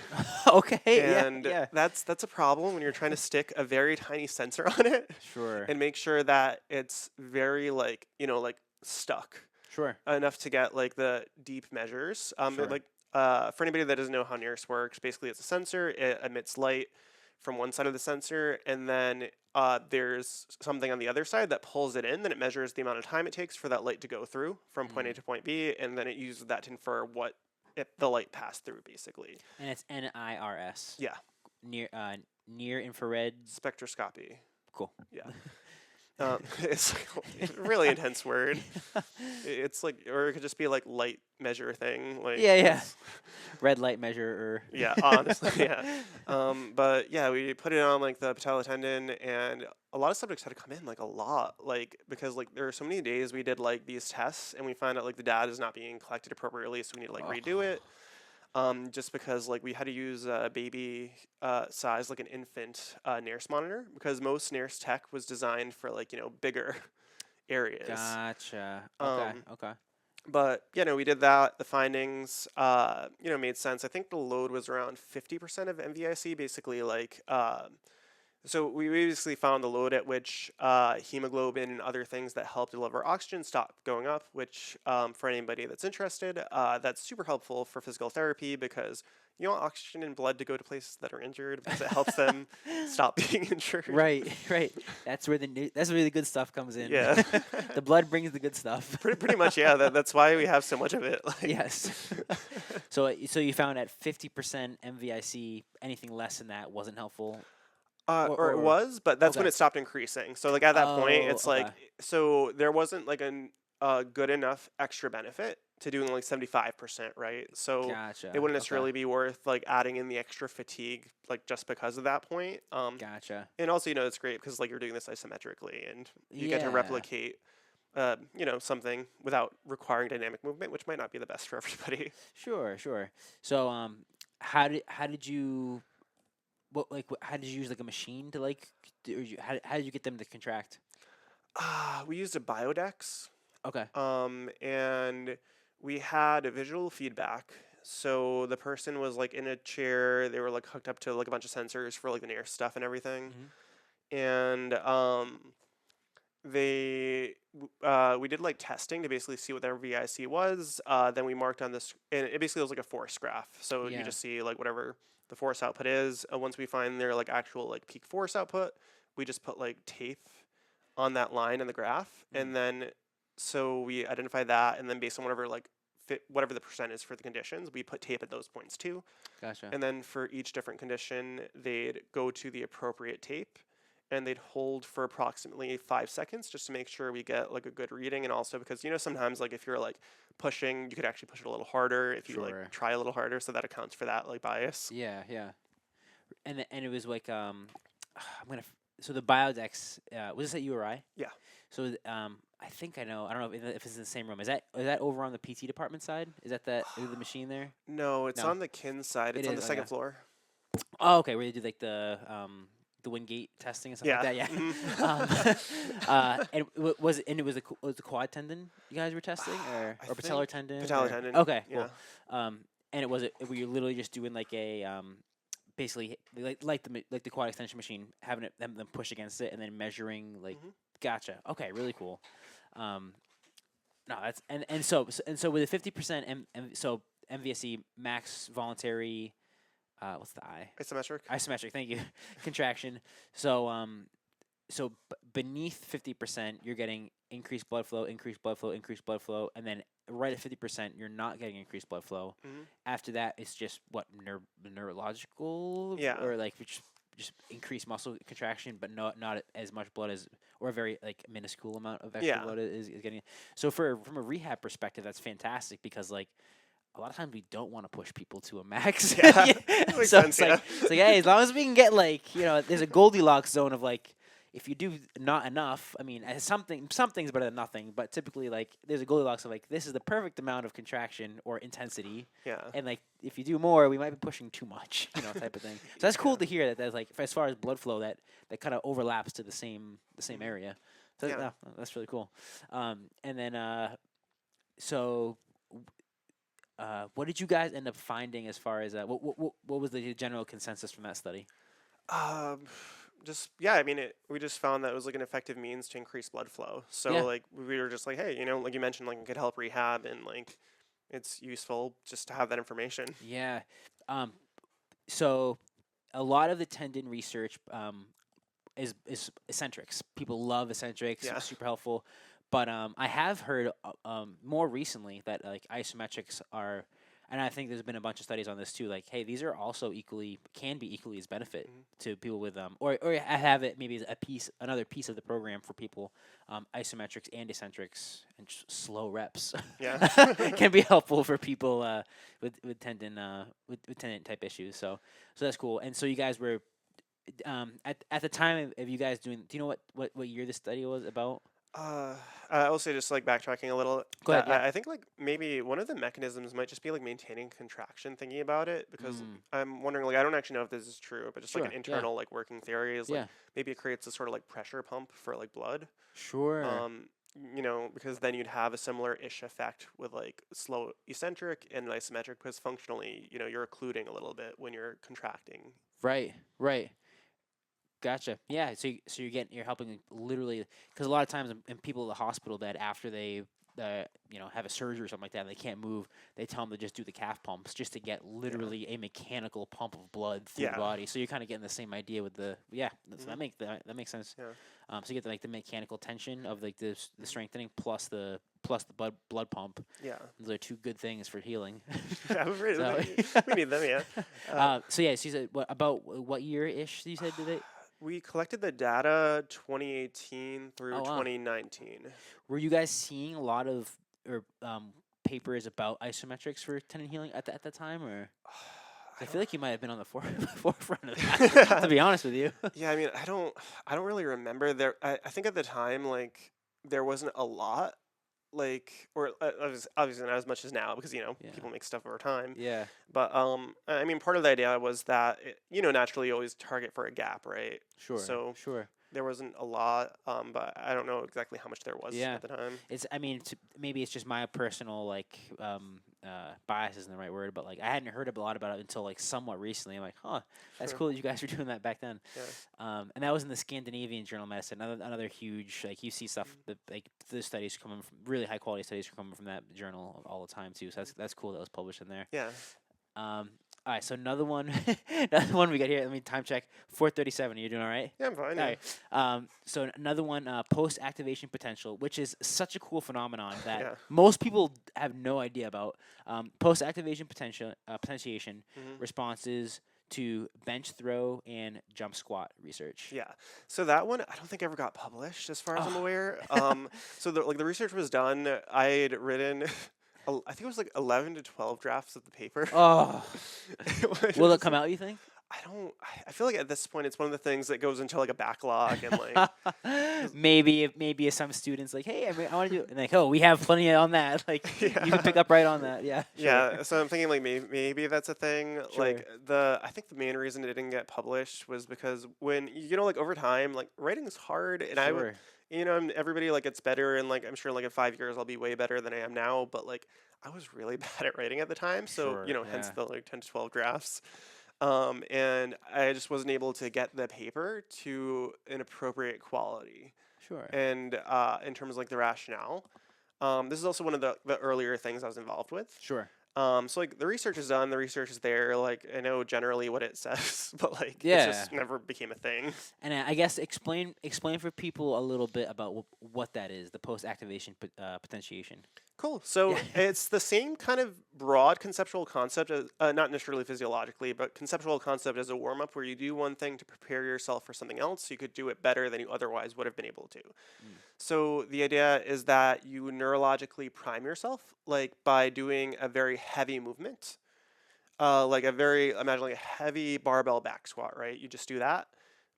Okay. Yeah. And Yeah. that's a problem when you're trying to stick a very tiny sensor on it Sure. and make sure that it's very like like stuck Sure. enough to get like the deep measures. Sure. Like for anybody that doesn't know how NIRS works, basically it's a sensor. It emits light from one side of the sensor, and then there's something on the other side that pulls it in. Then it measures the amount of time it takes for that light to go through from point A to point B, and then it uses that to infer what the light passed through, basically. And it's NIRS. Yeah. Near infrared. Spectroscopy. Cool. Yeah. It's like a really intense word. It's like, or it could just be like light measure thing. Like Yeah. it's- Red light measure. yeah, honestly, yeah. But yeah, we put it on like the patella tendon, and a lot of subjects had to come in like a lot, like because like there are so many days we did like these tests, and we found out like the data is not being collected appropriately, so we need to like redo it. Just because like we had to use a baby size, like an infant NIRS monitor, because most NIRS tech was designed for like bigger areas. Gotcha. Okay. Okay. But we did that. The findings made sense. I think the load was around 50% of MVIC, basically like So we basically found the load at which hemoglobin and other things that help deliver oxygen stop going up, which for anybody that's interested, that's super helpful for physical therapy because you want oxygen in blood to go to places that are injured because it helps them stop being injured. Right, right. That's where the good stuff comes in. Yeah. The blood brings the good stuff. Pretty much, yeah. That's why we have so much of it. Like, Yes. So you found at 50% MVIC, anything less than that wasn't helpful, or it or was, but that's when okay. it stopped increasing. So like at that point, Oh, it's okay. like so there wasn't like a good enough extra benefit to doing like 75%, right? So it Gotcha. wouldn't Okay. necessarily be worth like adding in the extra fatigue like just because of that point. Gotcha. And also it's great because like you're doing this isometrically and you get to Yeah. replicate something without requiring dynamic movement, which might not be the best for everybody. Sure, sure. So how did you how did you use like a machine to like how did you get them to contract? We used a biodex. Okay. And we had a visual feedback. So the person was like in a chair. They were like hooked up to like a bunch of sensors for like the near stuff and everything. Hmm. And we did like testing to basically see what their VIC was. Then we marked on this, and it basically was like a force graph. So you Yeah. just see like whatever the force output is. Once we find their like actual like peak force output, we just put like tape on that line in the graph, Mm. and then so we identify that, and then based on whatever like fit whatever the percent is for the conditions, we put tape at those points too. Gotcha. And then for each different condition, they'd go to the appropriate tape, and they'd hold for approximately 5 seconds just to make sure we get like a good reading, and also because sometimes like if you're like pushing, you could actually push it a little harder if you like Sure. try a little harder, so that accounts for that like bias. Yeah, yeah. And it was like I'm gonna so the Biodex was this at URI? Yeah. So I think I know. I don't know if it's in the same room. Is that over on the PT department side? Is the machine there? No, it's No, on the kin side. it It's on is. the Okay. second floor. Oh, okay. Where they do like the Wingate testing and stuff like Yeah. that. Yeah. Mhm. And it was the quad tendon you guys were testing I or think patellar tendon patella or tendon. okay, Yeah. cool. And were you literally just doing like a basically like the quad extension machine, having them push against it and then measuring like. Hmm. Gotcha. Okay, really cool. Um, no, that's and so with a 50% so MVSE max voluntary, what's the I? Isometric. Isometric. Thank you. Contraction. So beneath 50%, you're getting increased blood flow, increased blood flow, increased blood flow, and then right at 50%, you're not getting increased blood flow. Hmm. After that, it's just what neurological Yeah. or like just increased muscle contraction, but not as much blood as or a very like minuscule amount of extra Yeah. blood is getting. So from a rehab perspective, that's fantastic because like a lot of times we don't want to push people to a max. Yeah. Yeah. Makes So sense. Yeah. it's like, hey, as long as we can get like, there's a Goldilocks zone of like, if you do not enough, I mean, something's better than nothing, but typically like there's a Goldilocks of like, this is the perfect amount of contraction or intensity, Yeah. and like if you do more, we might be pushing too much, type of thing. So that's cool Yeah. to hear that there's like, as far as blood flow, that kind of overlaps to the same Mhm. area. So Yeah. yeah, that's really cool. And then so what did you guys end up finding as far as what was the general consensus from that study? Um, just yeah. I mean, we just found that it was like an effective means to increase blood flow. So Yeah, like we were just like, hey, like you mentioned, like it could help rehab and like it's useful just to have that information. yeah. Um, so a lot of the tendon research is eccentrics. People love eccentrics, Yeah. super helpful. But I have heard more recently that like isometrics are, and I think there's been a bunch of studies on this too. Like, hey, these are also can be equally as benefit Mhm. to people with or have it maybe as another piece of the program for people, isometrics and eccentrics and slow reps Yeah. can be helpful for people with tendon with tendon type issues. So that's cool. And so you guys were at the time of you guys doing, do you know what year this study was about? Uh, I will say just like backtracking a little Go ahead. that Yeah. I think like maybe one of the mechanisms might just be like maintaining contraction thinking about it because Mm, I'm wondering like I don't actually know if this is true but just like an sure. Yeah. internal like working theory is like Yeah. maybe it creates a sort of like pressure pump for like blood Sure. um because then you'd have a similar ish effect with like slow eccentric and isometric because functionally you're occluding a little bit when you're contracting. Right. Right. Gotcha. Yeah. So you're helping literally, because a lot of times in people in the hospital bed after they have a surgery or something like that and they can't move, they tell them to just do the calf pumps just to get Yeah. literally a mechanical pump of blood through the Yeah. body. So you're kind of getting the same idea with the So Hmm. that makes sense. Yeah. So you get the mechanical tension of like the Hmm. strengthening plus the blood pump. Yeah. Those are two good things for healing. Yeah. So We need them. Yeah. Uh, so yeah, so you said what year ish you said did it? we collected the data 2018 through Oh wow. 2019. Were you guys seeing a lot of or papers about isometrics for tendon healing at that time, or I I don't. feel like you might have been on the forefront of that. To be honest with you. Yeah, I mean, I don't really remember there. I think at the time, like, there wasn't a lot, like, or obviously not as much as now because Yeah. people make stuff over time. Yeah. But I mean, part of the idea was that naturally you always target for a gap, right? Sure. So Sure. there wasn't a lot, but I don't know exactly how much there was Yeah. at the time. It's. I mean, maybe it's just my personal bias isn't the right word, but like I hadn't heard a lot about it until like somewhat recently. I'm like, huh, that's Sure. cool that you guys were doing that back then. Yeah. And that was in the Scandinavian Journal of Medicine. Another huge like you see stuff that like the studies coming from really high quality studies are coming from that journal all the time too. So that's cool that was published in there. Yeah. All right, so another one, another one we got here. Let me time check. 4:37. You doing all right? Yeah, I'm fine. All Yeah. right. So another one, post activation potential, which is such a cool phenomenon that Yeah. most people have no idea about. Post activation potentiation Hmm. responses to bench throw and jump squat research. Yeah. So that one, I don't think ever got published, as far as I'm Oh. aware. So the research was done. I had written, I think it was like 11 to 12 drafts of the paper. Oh. It Will it was come out, you think? I don't. I feel like at this point it's one of the things that goes into like a backlog and like. 'Cause- Maybe if some students like, hey, I want to do it, and like, oh, we have plenty on that. Like, you can pick Yeah. up right on that. Yeah, sure, Yeah, so I'm thinking like maybe that's a thing. sure, Like I think the main reason it didn't get published was because when like over time, like writing is hard, and sure, everybody like gets better, and like I'm sure like in 5 years I'll be way better than I am now. But like I was really bad at writing at the time, so sure. hence Yeah, the like 10 to 12 drafts. And I just wasn't able to get the paper to an appropriate quality, sure, and in terms of like the rationale. This is also one of the earlier things I was involved with. sure. So like the research is done, the research is there. Like I know generally what it says, but like it Yeah, just never became a thing. and I guess explain for people a little bit about what that is, the post activation potentiation. Cool. Yeah, So it's the same kind of broad conceptual concept as not necessarily physiologically, but conceptual concept as a warm up where you do one thing to prepare yourself for something else, so you could do it better than you otherwise would have been able to. mm, So the idea is that you neurologically prime yourself, like by doing a very heavy movement, like imagine like a heavy barbell back squat, right? You just do that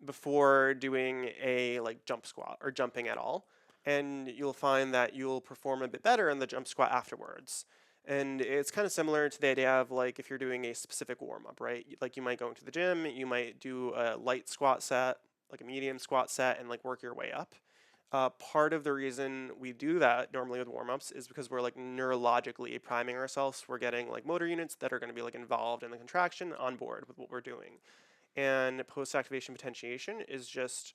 before doing a like jump squat or jumping at all, and you'll find that you'll perform a bit better in the jump squat afterwards. And it's kind of similar to the idea of like if you're doing a specific warm up, right? Like you might go into the gym, you might do a light squat set, like a medium squat set, and like work your way up. Part of the reason we do that normally with warm ups is because we're like neurologically priming ourselves. We're getting like motor units that are going to be like involved in the contraction on board with what we're doing. And post activation potentiation is just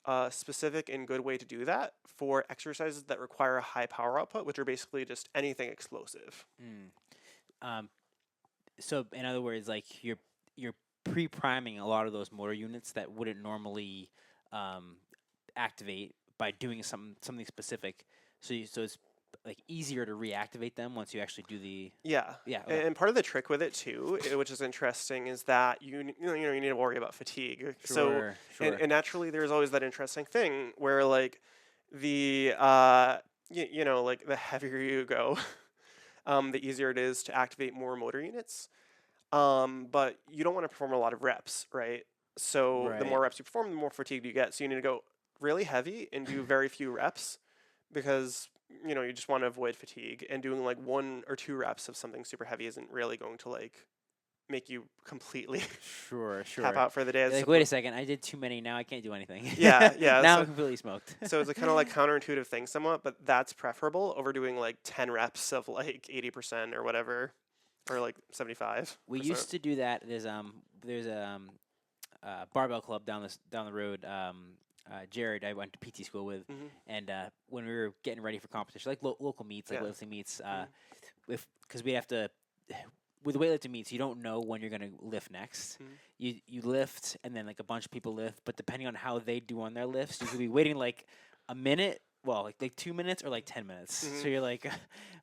a specific and good way to do that for exercises that require a high power output, which are basically just anything explosive. mm. Um, so in other words, like you're pre-priming a lot of those motor units that wouldn't normally um, activate by doing something specific. So it's like easier to reactivate them once you actually do the Yeah. yeah. And Okay. and part of the trick with it too, which is interesting, is that you need to worry about fatigue. So Sure, and, sure. and naturally there's always that interesting thing where like the like the heavier you go, the easier it is to activate more motor units. But you don't want to perform a lot of reps, right? So the Right. more reps you perform, the more fatigued you get. So you need to go really heavy and do very few reps because you just want to avoid fatigue, and doing like 1 or 2 reps of something super heavy isn't really going to like make you completely Sure, tap sure. out for the day. You're like, wait a second, I did too many. Now I can't do anything. Yeah, yeah. Now I'm completely smoked. So it's a kind of like counterintuitive thing somewhat, but that's preferable over doing like 10 reps of like 80% or whatever, or like 75%. We used to do that. There's barbell club down the road. Jared, I went to PT school with, and when we were getting ready for competition, like local meets, like weightlifting meets, because we have to. With weightlifting meets, you don't know when you're gonna lift next. You lift, and then like a bunch of people lift, but depending on how they do on their lifts, you could be waiting like a minute, well, like 2 minutes or like 10 minutes. So you're like,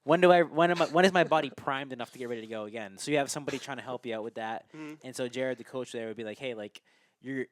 when is my body primed enough to get ready to go again? So you have somebody trying to help you out with that, and so Jared, the coach there, would be like, hey, like you're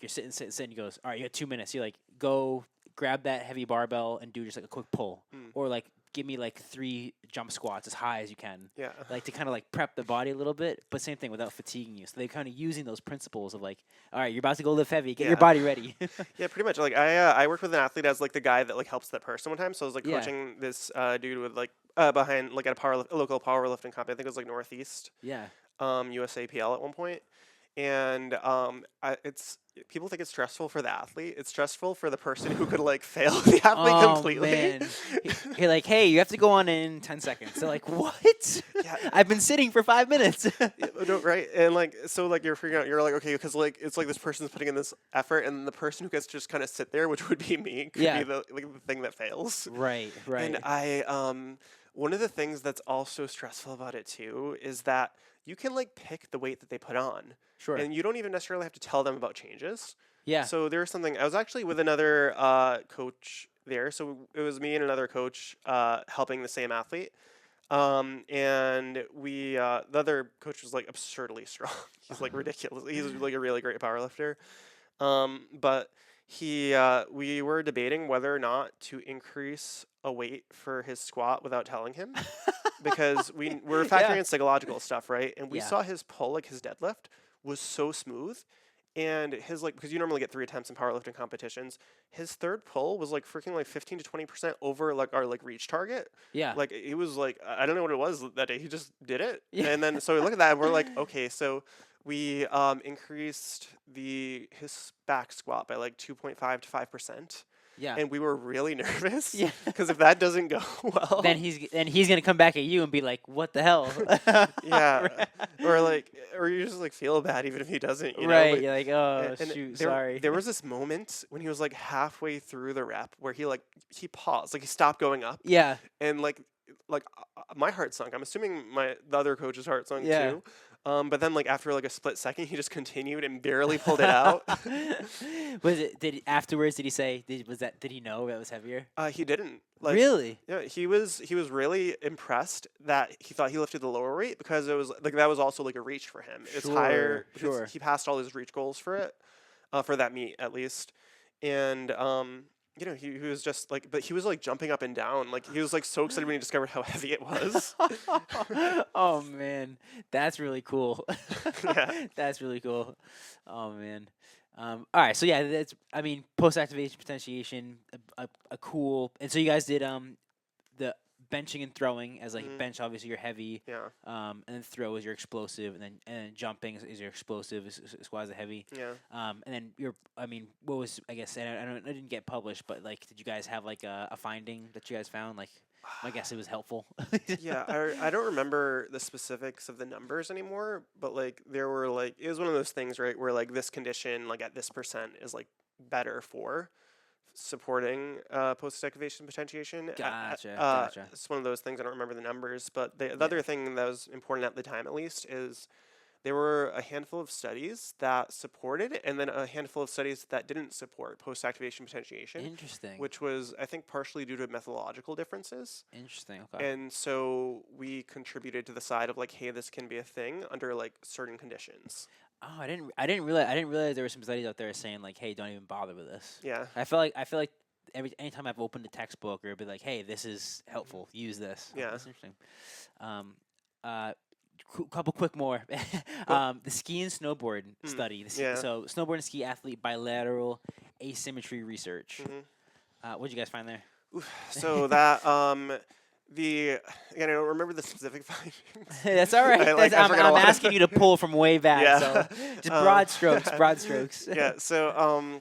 sitting. He goes, all right, you got 2 minutes. You like go grab that heavy barbell and do just like a quick pull, or like give me like 3 jump squats as high as you can. Yeah. Like to kind of like prep the body a little bit, but same thing without fatiguing you. So they're kind of using those principles of like, all right, you're about to go lift heavy, get your body ready. Yeah, pretty much. Like I worked with an athlete as like the guy that like helps that person one time. So I was like coaching this dude with like behind like at a local powerlifting comp. I think it was like Northeast. Yeah. USAPL at one point. And it's people think it's stressful for the athlete. It's stressful for the person who could like fail the athlete completely. Man. You're like, hey, you have to go on in 10 seconds. They're like, what? Yeah. I've been sitting for 5 minutes. No, right? And like, so like you're figuring out, you're like, okay, because like it's like this person's putting in this effort, and the person who gets to just kind of sit there, which would be me, could be the thing that fails. Right. And one of the things that's also stressful about it too is that you can like pick the weight that they put on. Sure. And you don't even necessarily have to tell them about changes. Yeah. So there's something, I was actually with another coach there. So it was me and another coach helping the same athlete. And we, the other coach was like absurdly strong. He's like ridiculous. He's like a really great powerlifter. But we were debating whether or not to increase a weight for his squat without telling him. Because we're factoring in psychological stuff, right? And we saw his pull, like his deadlift, was so smooth. And his like, because you normally get 3 attempts in powerlifting competitions, his third pull was like freaking like 15 to 20% over like our like reach target. Yeah. Like it was like, I don't know what it was that day. He just did it. Yeah. And then so we look at that and we're like, okay, so we increased his back squat by like 2.5 to 5%. Yeah. And we were really nervous. Yeah. Because if that doesn't go well, then he's gonna come back at you and be like, "What the hell?" Yeah. Or you just like feel bad even if he doesn't. You know? Right. You're like, oh shoot, sorry. There was this moment when he was like halfway through the rep where he paused, like he stopped going up. Yeah. And like my heart sunk. I'm assuming the other coach's heart sunk too. But then like after like a split second, he just continued and barely pulled it out. Afterwards? Did he say? Did he know that was heavier? He didn't. Really? Yeah, he was really impressed that he thought he lifted the lower weight because it was like that was also like a reach for him. It's higher. Sure. He passed all his reach goals for it, for that meet at least, and you know, he was just like, but he was like jumping up and down. Like he was like so excited when he discovered how heavy it was. Oh man, that's really cool. Yeah, that's really cool. Oh man. All right, so yeah, post activation potentiation, a cool. And so you guys did the benching and throwing as like bench. Obviously, you're heavy. Yeah. And then throw is your explosive, and then jumping is your explosive. Squat is the heavy. Yeah. And then what was, I guess, I didn't get published, but like, did you guys have like a finding that you guys found? Like, I guess it was helpful. Yeah, I don't remember the specifics of the numbers anymore, but like there were like, it was one of those things, right, where like this condition like at this percent is like better for supporting post-activation potentiation. Gotcha. It's one of those things. I don't remember the numbers, but the other thing that was important at the time, at least, is there were a handful of studies that supported, and then a handful of studies that didn't support post-activation potentiation. Interesting. Which was, I think, partially due to methodological differences. Interesting. Okay. And so we contributed to the side of like, hey, this can be a thing under like certain conditions. Oh, I didn't realize there were some studies out there saying like, hey, don't even bother with this. Yeah. I feel like anytime I've opened a textbook or it'd be like, hey, this is helpful, use this. Yeah. That's interesting. Couple quick more. The ski and snowboard study. So snowboard and ski athlete bilateral asymmetry research. What did you guys find there? So that again, I don't remember the specific findings. That's all right. I'm asking you to pull from way back. Yeah. So just broad strokes. Yeah. So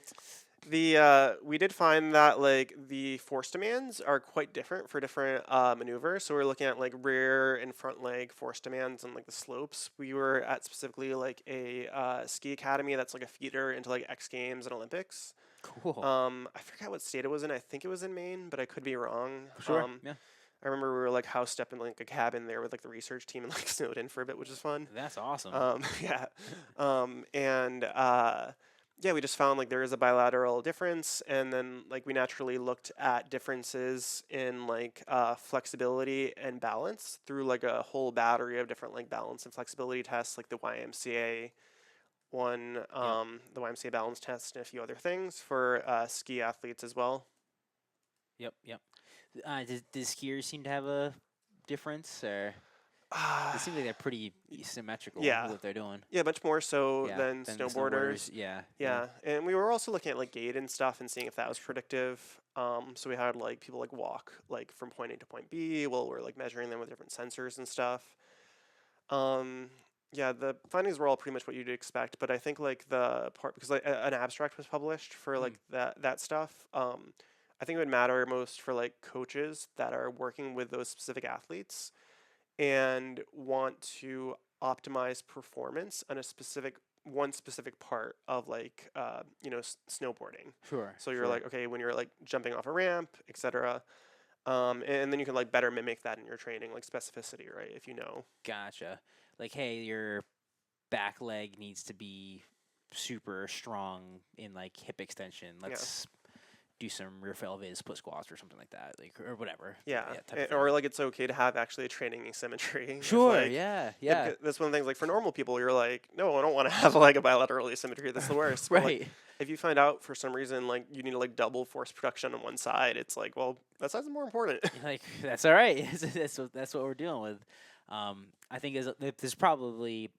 We did find that like the force demands are quite different for different maneuvers. So we're looking at like rear and front leg force demands and like the slopes. We were at specifically like a ski academy that's like a feeder into like X Games and Olympics. Cool. I forgot what state it was in. I think it was in Maine, but I could be wrong. Sure. Yeah. I remember we were like housed up in like a cabin there with like the research team and like snowed in for a bit, which is fun. That's awesome. Yeah. And yeah, we just found like there is a bilateral difference, and then like we naturally looked at differences in like flexibility and balance through like a whole battery of different like balance and flexibility tests, like the YMCA one, Yep. the YMCA balance test, and a few other things for ski athletes as well. Yep. Yep. Does skiers seem to have a difference, or it seems like they're pretty symmetrical Yeah. with what they're doing? Yeah, much more so Yeah. than Than the snowboarders. Yeah. Yeah, and we were also looking at like gait and stuff and seeing if that was predictive. So we had like people like walk like from point A to point B while we're like measuring them with different sensors and stuff. Um, yeah, the findings were all pretty much what you'd expect, but I think like the part because like an abstract was published for like that stuff. I think it would matter most for like coaches that are working with those specific athletes and want to optimize performance on a specific part of like snowboarding. Sure. So you're Sure. like, okay, when you're like jumping off a ramp, etc. And then you can like better mimic that in your training, like specificity, right? If you know. Gotcha. Like, hey, your back leg needs to be super strong in like hip extension. Let's do some rear elevated split squats or something like that, like or whatever. Yeah, type of or thing. like it's okay to have actually a training asymmetry. If, Sure. like, Yeah. because that's one of the things. Like for normal people, you're like, no, I don't want to have like a bilateral asymmetry. That's the worst. But, like, Right. if you find out for some reason like you need to like double force production on one side, it's like, well, that side's more important. Like that's all right. That's what we're dealing with. I think there's probably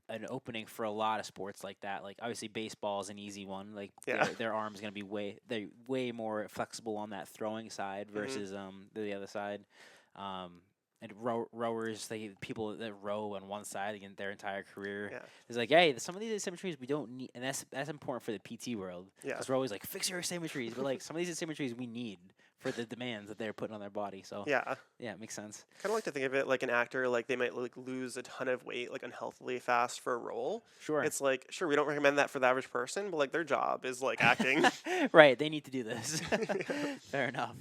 an opening for a lot of sports like that. Like obviously baseball is an easy one. Like Yeah. their arm's gonna be way more flexible on that throwing side versus the other side. And rowers, people that row on one side again their entire career. Yeah. It's like, hey, some of these asymmetries we don't need, and that's important for the PT world. Yeah. Because we're always like, fix your asymmetries, but like some of these asymmetries we need for the demands that they're putting on their body. So Yeah. yeah, it makes sense. Kind of like to think of it like an actor, like they might like lose a ton of weight like unhealthily fast for a role. Sure. It's like, sure, we don't recommend that for the average person, but like their job is like acting. Right, they need to do this. Fair enough.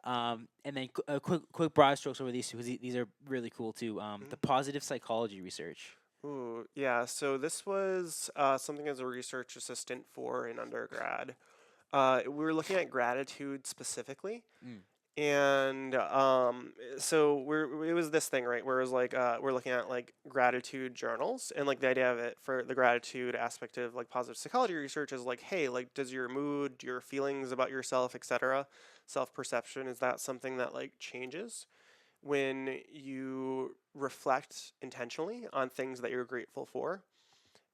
And then quick broad strokes over these two, because these are really cool too. The positive psychology research. Ooh, yeah. So this was something as a research assistant for an undergrad. We were looking at gratitude specifically. And so it was this thing, right, where it was like we're looking at like gratitude journals, and like the idea of it for the gratitude aspect of like positive psychology research is like, hey, like does your mood, your feelings about yourself, etc., self-perception, is that something that like changes when you reflect intentionally on things that you're grateful for?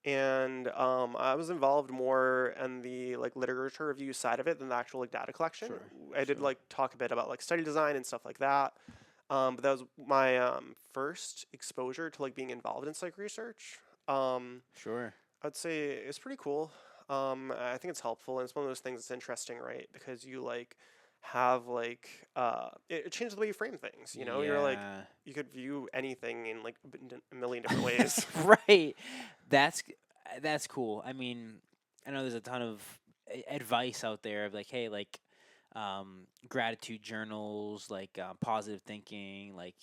And I was involved more in the like literature review side of it than the actual like data collection. Sure, I did like talk a bit about like study design and stuff like that. But that was my first exposure to like being involved in psych research. Sure. I'd say it's pretty cool. I think it's helpful, and it's one of those things that's interesting, right? Because you like have like it changes the way you frame things. You know, you're like Yeah. you could view anything in like a million different ways. Right. That's cool. I mean, I know there's a ton of advice out there of like, hey, like gratitude journals, like positive thinking, like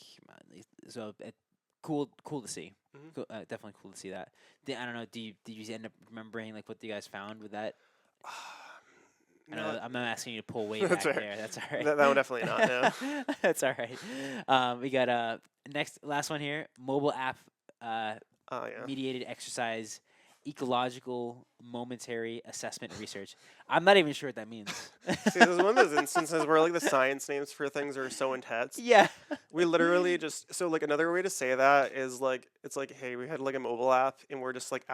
so cool to see. Mhm. Definitely cool to see that. I don't know. Did you end up remembering like what you guys found with that? I know I'm not asking you to pull way back That's right. there. That's all right. That one definitely not. No. That's all right. We got last one here. Mobile app Oh yeah. mediated exercise, ecological momentary assessment research. I'm not even sure what that means. See, this is one of those instances where like the science names for things are so intense. Yeah. We literally just like another way to say that is like it's like, hey, we had like a mobile app and we're just like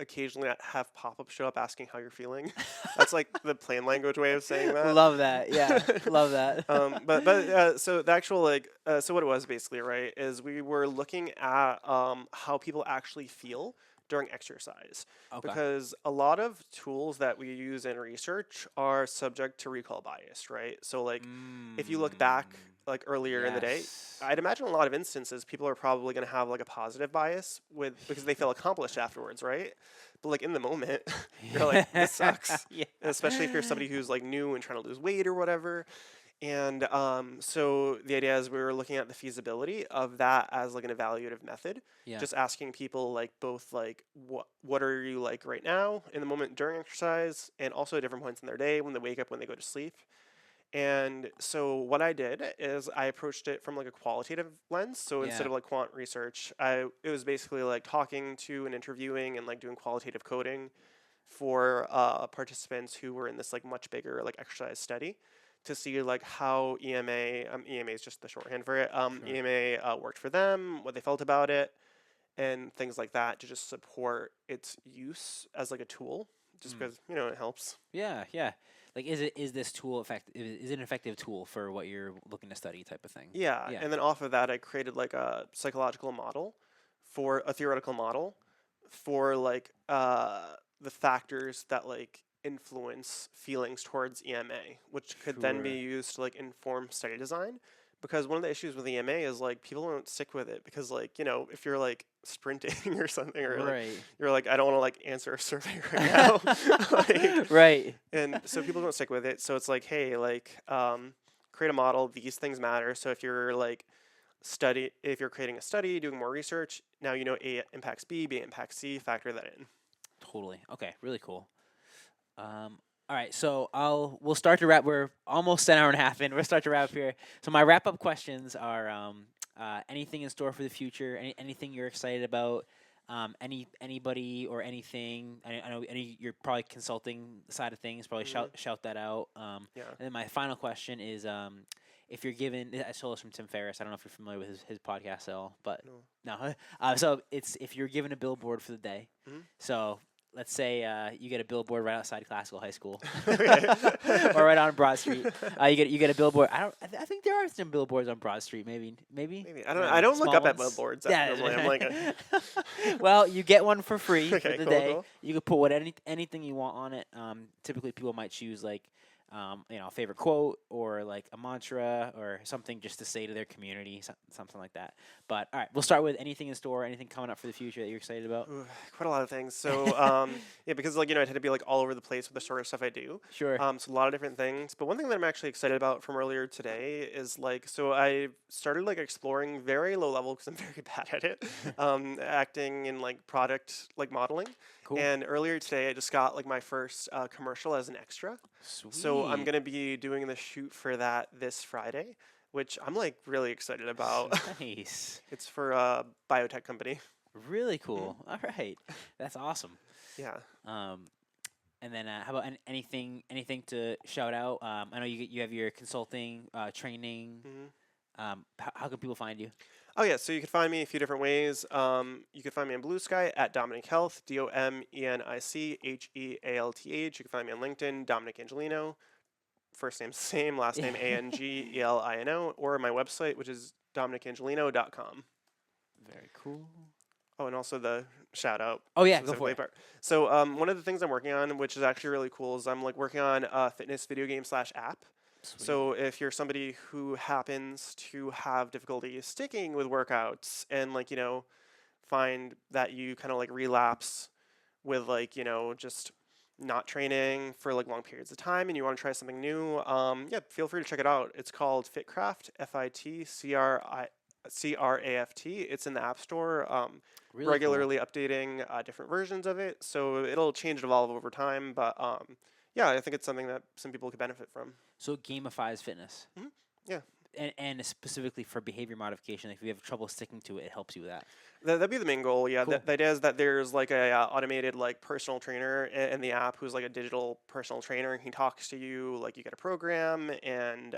occasionally have pop-ups show up asking how you're feeling. That's like the plain language way of saying that. Love that. Yeah. Love that. So the actual like so what it was basically, right, is we were looking at how people actually feel during exercise. Okay. Because a lot of tools that we use in research are subject to recall bias, right? So like if you look back Mm, like earlier in the day, yes. I'd imagine a lot of instances people are probably going to have like a positive bias with because they feel accomplished afterwards, right? But like in the moment, you're like, this sucks. Yeah. Especially if you're somebody who's like new and trying to lose weight or whatever. And so the idea is we were looking at the feasibility of that as like an evaluative method, Yeah. just asking people like both like what are you like right now in the moment during exercise, and also at different points in their day when they wake up, when they go to sleep. And so what I did is I approached it from like a qualitative lens. So instead Yeah. of like quant research, it was basically like talking to and interviewing and like doing qualitative coding for participants who were in this like much bigger like exercise study to see like how EMA is just the shorthand for it, Sure. EMA worked for them, what they felt about it, and things like that to just support its use as like a tool, just Mm. because it helps. Yeah, yeah. Like, is this tool effective? Is it an effective tool for what you're looking to study, type of thing? Yeah, Yeah. and then off of that, I created like a psychological model for a theoretical model for like the factors that like influence feelings towards EMA, which could then be Sure. used to like inform study design. Because one of the issues with EMA is like people don't stick with it because like if you're like sprinting or something or like Right. you're like I don't want to like answer a survey right now, like Right. and so people don't stick with it. So it's like, hey, like, create a model. These things matter. So if you're like if you're creating a study, doing more research, now A impacts B impacts C. Factor that in. Totally. Okay. Really cool. All right. So we'll start to wrap. We're almost an hour and a half in. We'll start to wrap up here. So my wrap up questions are anything in store for the future? Anything you're excited about? Anybody or anything? I know you're probably consulting side of things. Probably Hmm. shout that out. Yeah. And then my final question is if you're given, I stole this from Tim Ferriss. I don't know if you're familiar with his podcast at all, but No. no. So it's if you're given a billboard for the day. Hmm. So let's say you get a billboard right outside Classical High School, Okay. or right on Broad Street. You get a billboard. I think there are some billboards on Broad Street. Maybe Maybe I don't know. I I don't know, don't look small up at ones. billboards normally. I'm like, Yeah. Well, you get one for free for okay, the cool, day. cool. You can put anything you want on it. Typically, people might choose like a favorite quote or like a mantra or something just to say to their community, something like that. But all right, we'll start with anything in store, anything coming up for the future that you're excited about. Ooh, quite a lot of things. So, yeah, because like I tend to be like all over the place with the sort of stuff I do. Sure. So a lot of different things. But one thing that I'm actually excited about from earlier today is like, so I started like exploring very low level because I'm very bad at it, acting in like product like modeling. Cool. And earlier today, I just got like my first commercial as an extra. So I'm Sweet. gonna be doing the shoot for that this Friday, which I'm like really excited about. Nice. It's for a biotech company. Really Mhm. cool. All right. That's awesome. Yeah. Um, and then how about anything to shout out? I know you have your consulting training. Hmm. How can people find you? Oh yeah, so you can find me a few different ways. You can find me on Blue Sky at Domenic Health, DOMENICHEALTH. You can find me on LinkedIn, Domenic Angelino. First name's the same, last name ANGELINO, or my website, which is dominicangelino.com. Very cool. Oh, and also the shout out Oh yeah, go for specifically it. part. So one of the things I'm working on, which is actually really cool, is I'm like working on a fitness video game slash app. Sweet. So if you're somebody who happens to have difficulty sticking with workouts and like, find that you kind of like relapse with like, just not training for like long periods of time and you want to try something new, yeah, feel free to check it out. It's called Fitcraft, FITCRAFT. It's in the App Store. Really cool. Regularly updating different versions of it, so it'll change and evolve over time. But yeah, I think it's something that some people could benefit from. So it gamifies fitness. Mhm. Yeah. And specifically for behavior modification, if you have trouble sticking to it, it helps you with that. That'd be the main goal. Yeah, Cool. the idea is that there's like a automated like personal trainer in the app who's like a digital personal trainer, and he talks to you like you get a program, and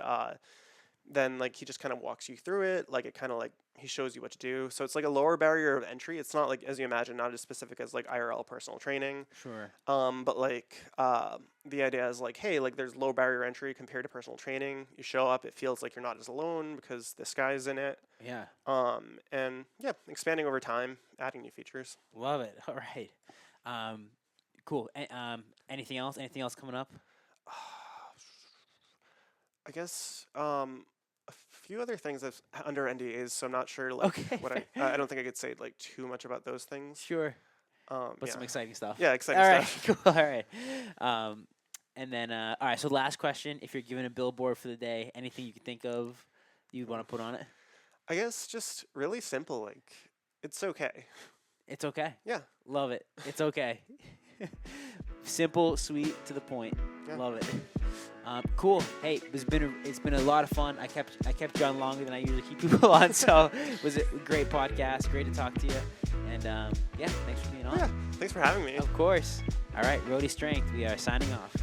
then like he just kind of walks you through it. Like it kind of like He shows you what to do. So it's like a lower barrier of entry. It's not like, as you imagine, not as specific as like IRL personal training. Sure. But like the idea is like, hey, like there's low barrier entry compared to personal training. You show up, it feels like you're not as alone because this guy's in it. Yeah. And yeah, expanding over time, adding new features. Love it. All right. Cool. Anything else? Anything else coming up? I guess a few other things that's under NDAs, so I'm not sure like Okay. what I don't think I could say like too much about those things. Sure. Yeah. But some exciting stuff. Yeah, exciting All right. stuff. Cool. All right. And then all right. So last question: if you're given a billboard for the day, anything you can think of you'd want to put on it? I guess just really simple, like it's okay. It's okay. Yeah. Love it. It's okay. Simple, sweet, to the point. Yeah. Love it. Cool. Hey, it's been a lot of fun. I kept you on longer than I usually keep people on, so it was a great podcast. Great to talk to you. And yeah, thanks for being on. Yeah. Thanks for having me. Of course. All right, Roadie Strength. We are signing off.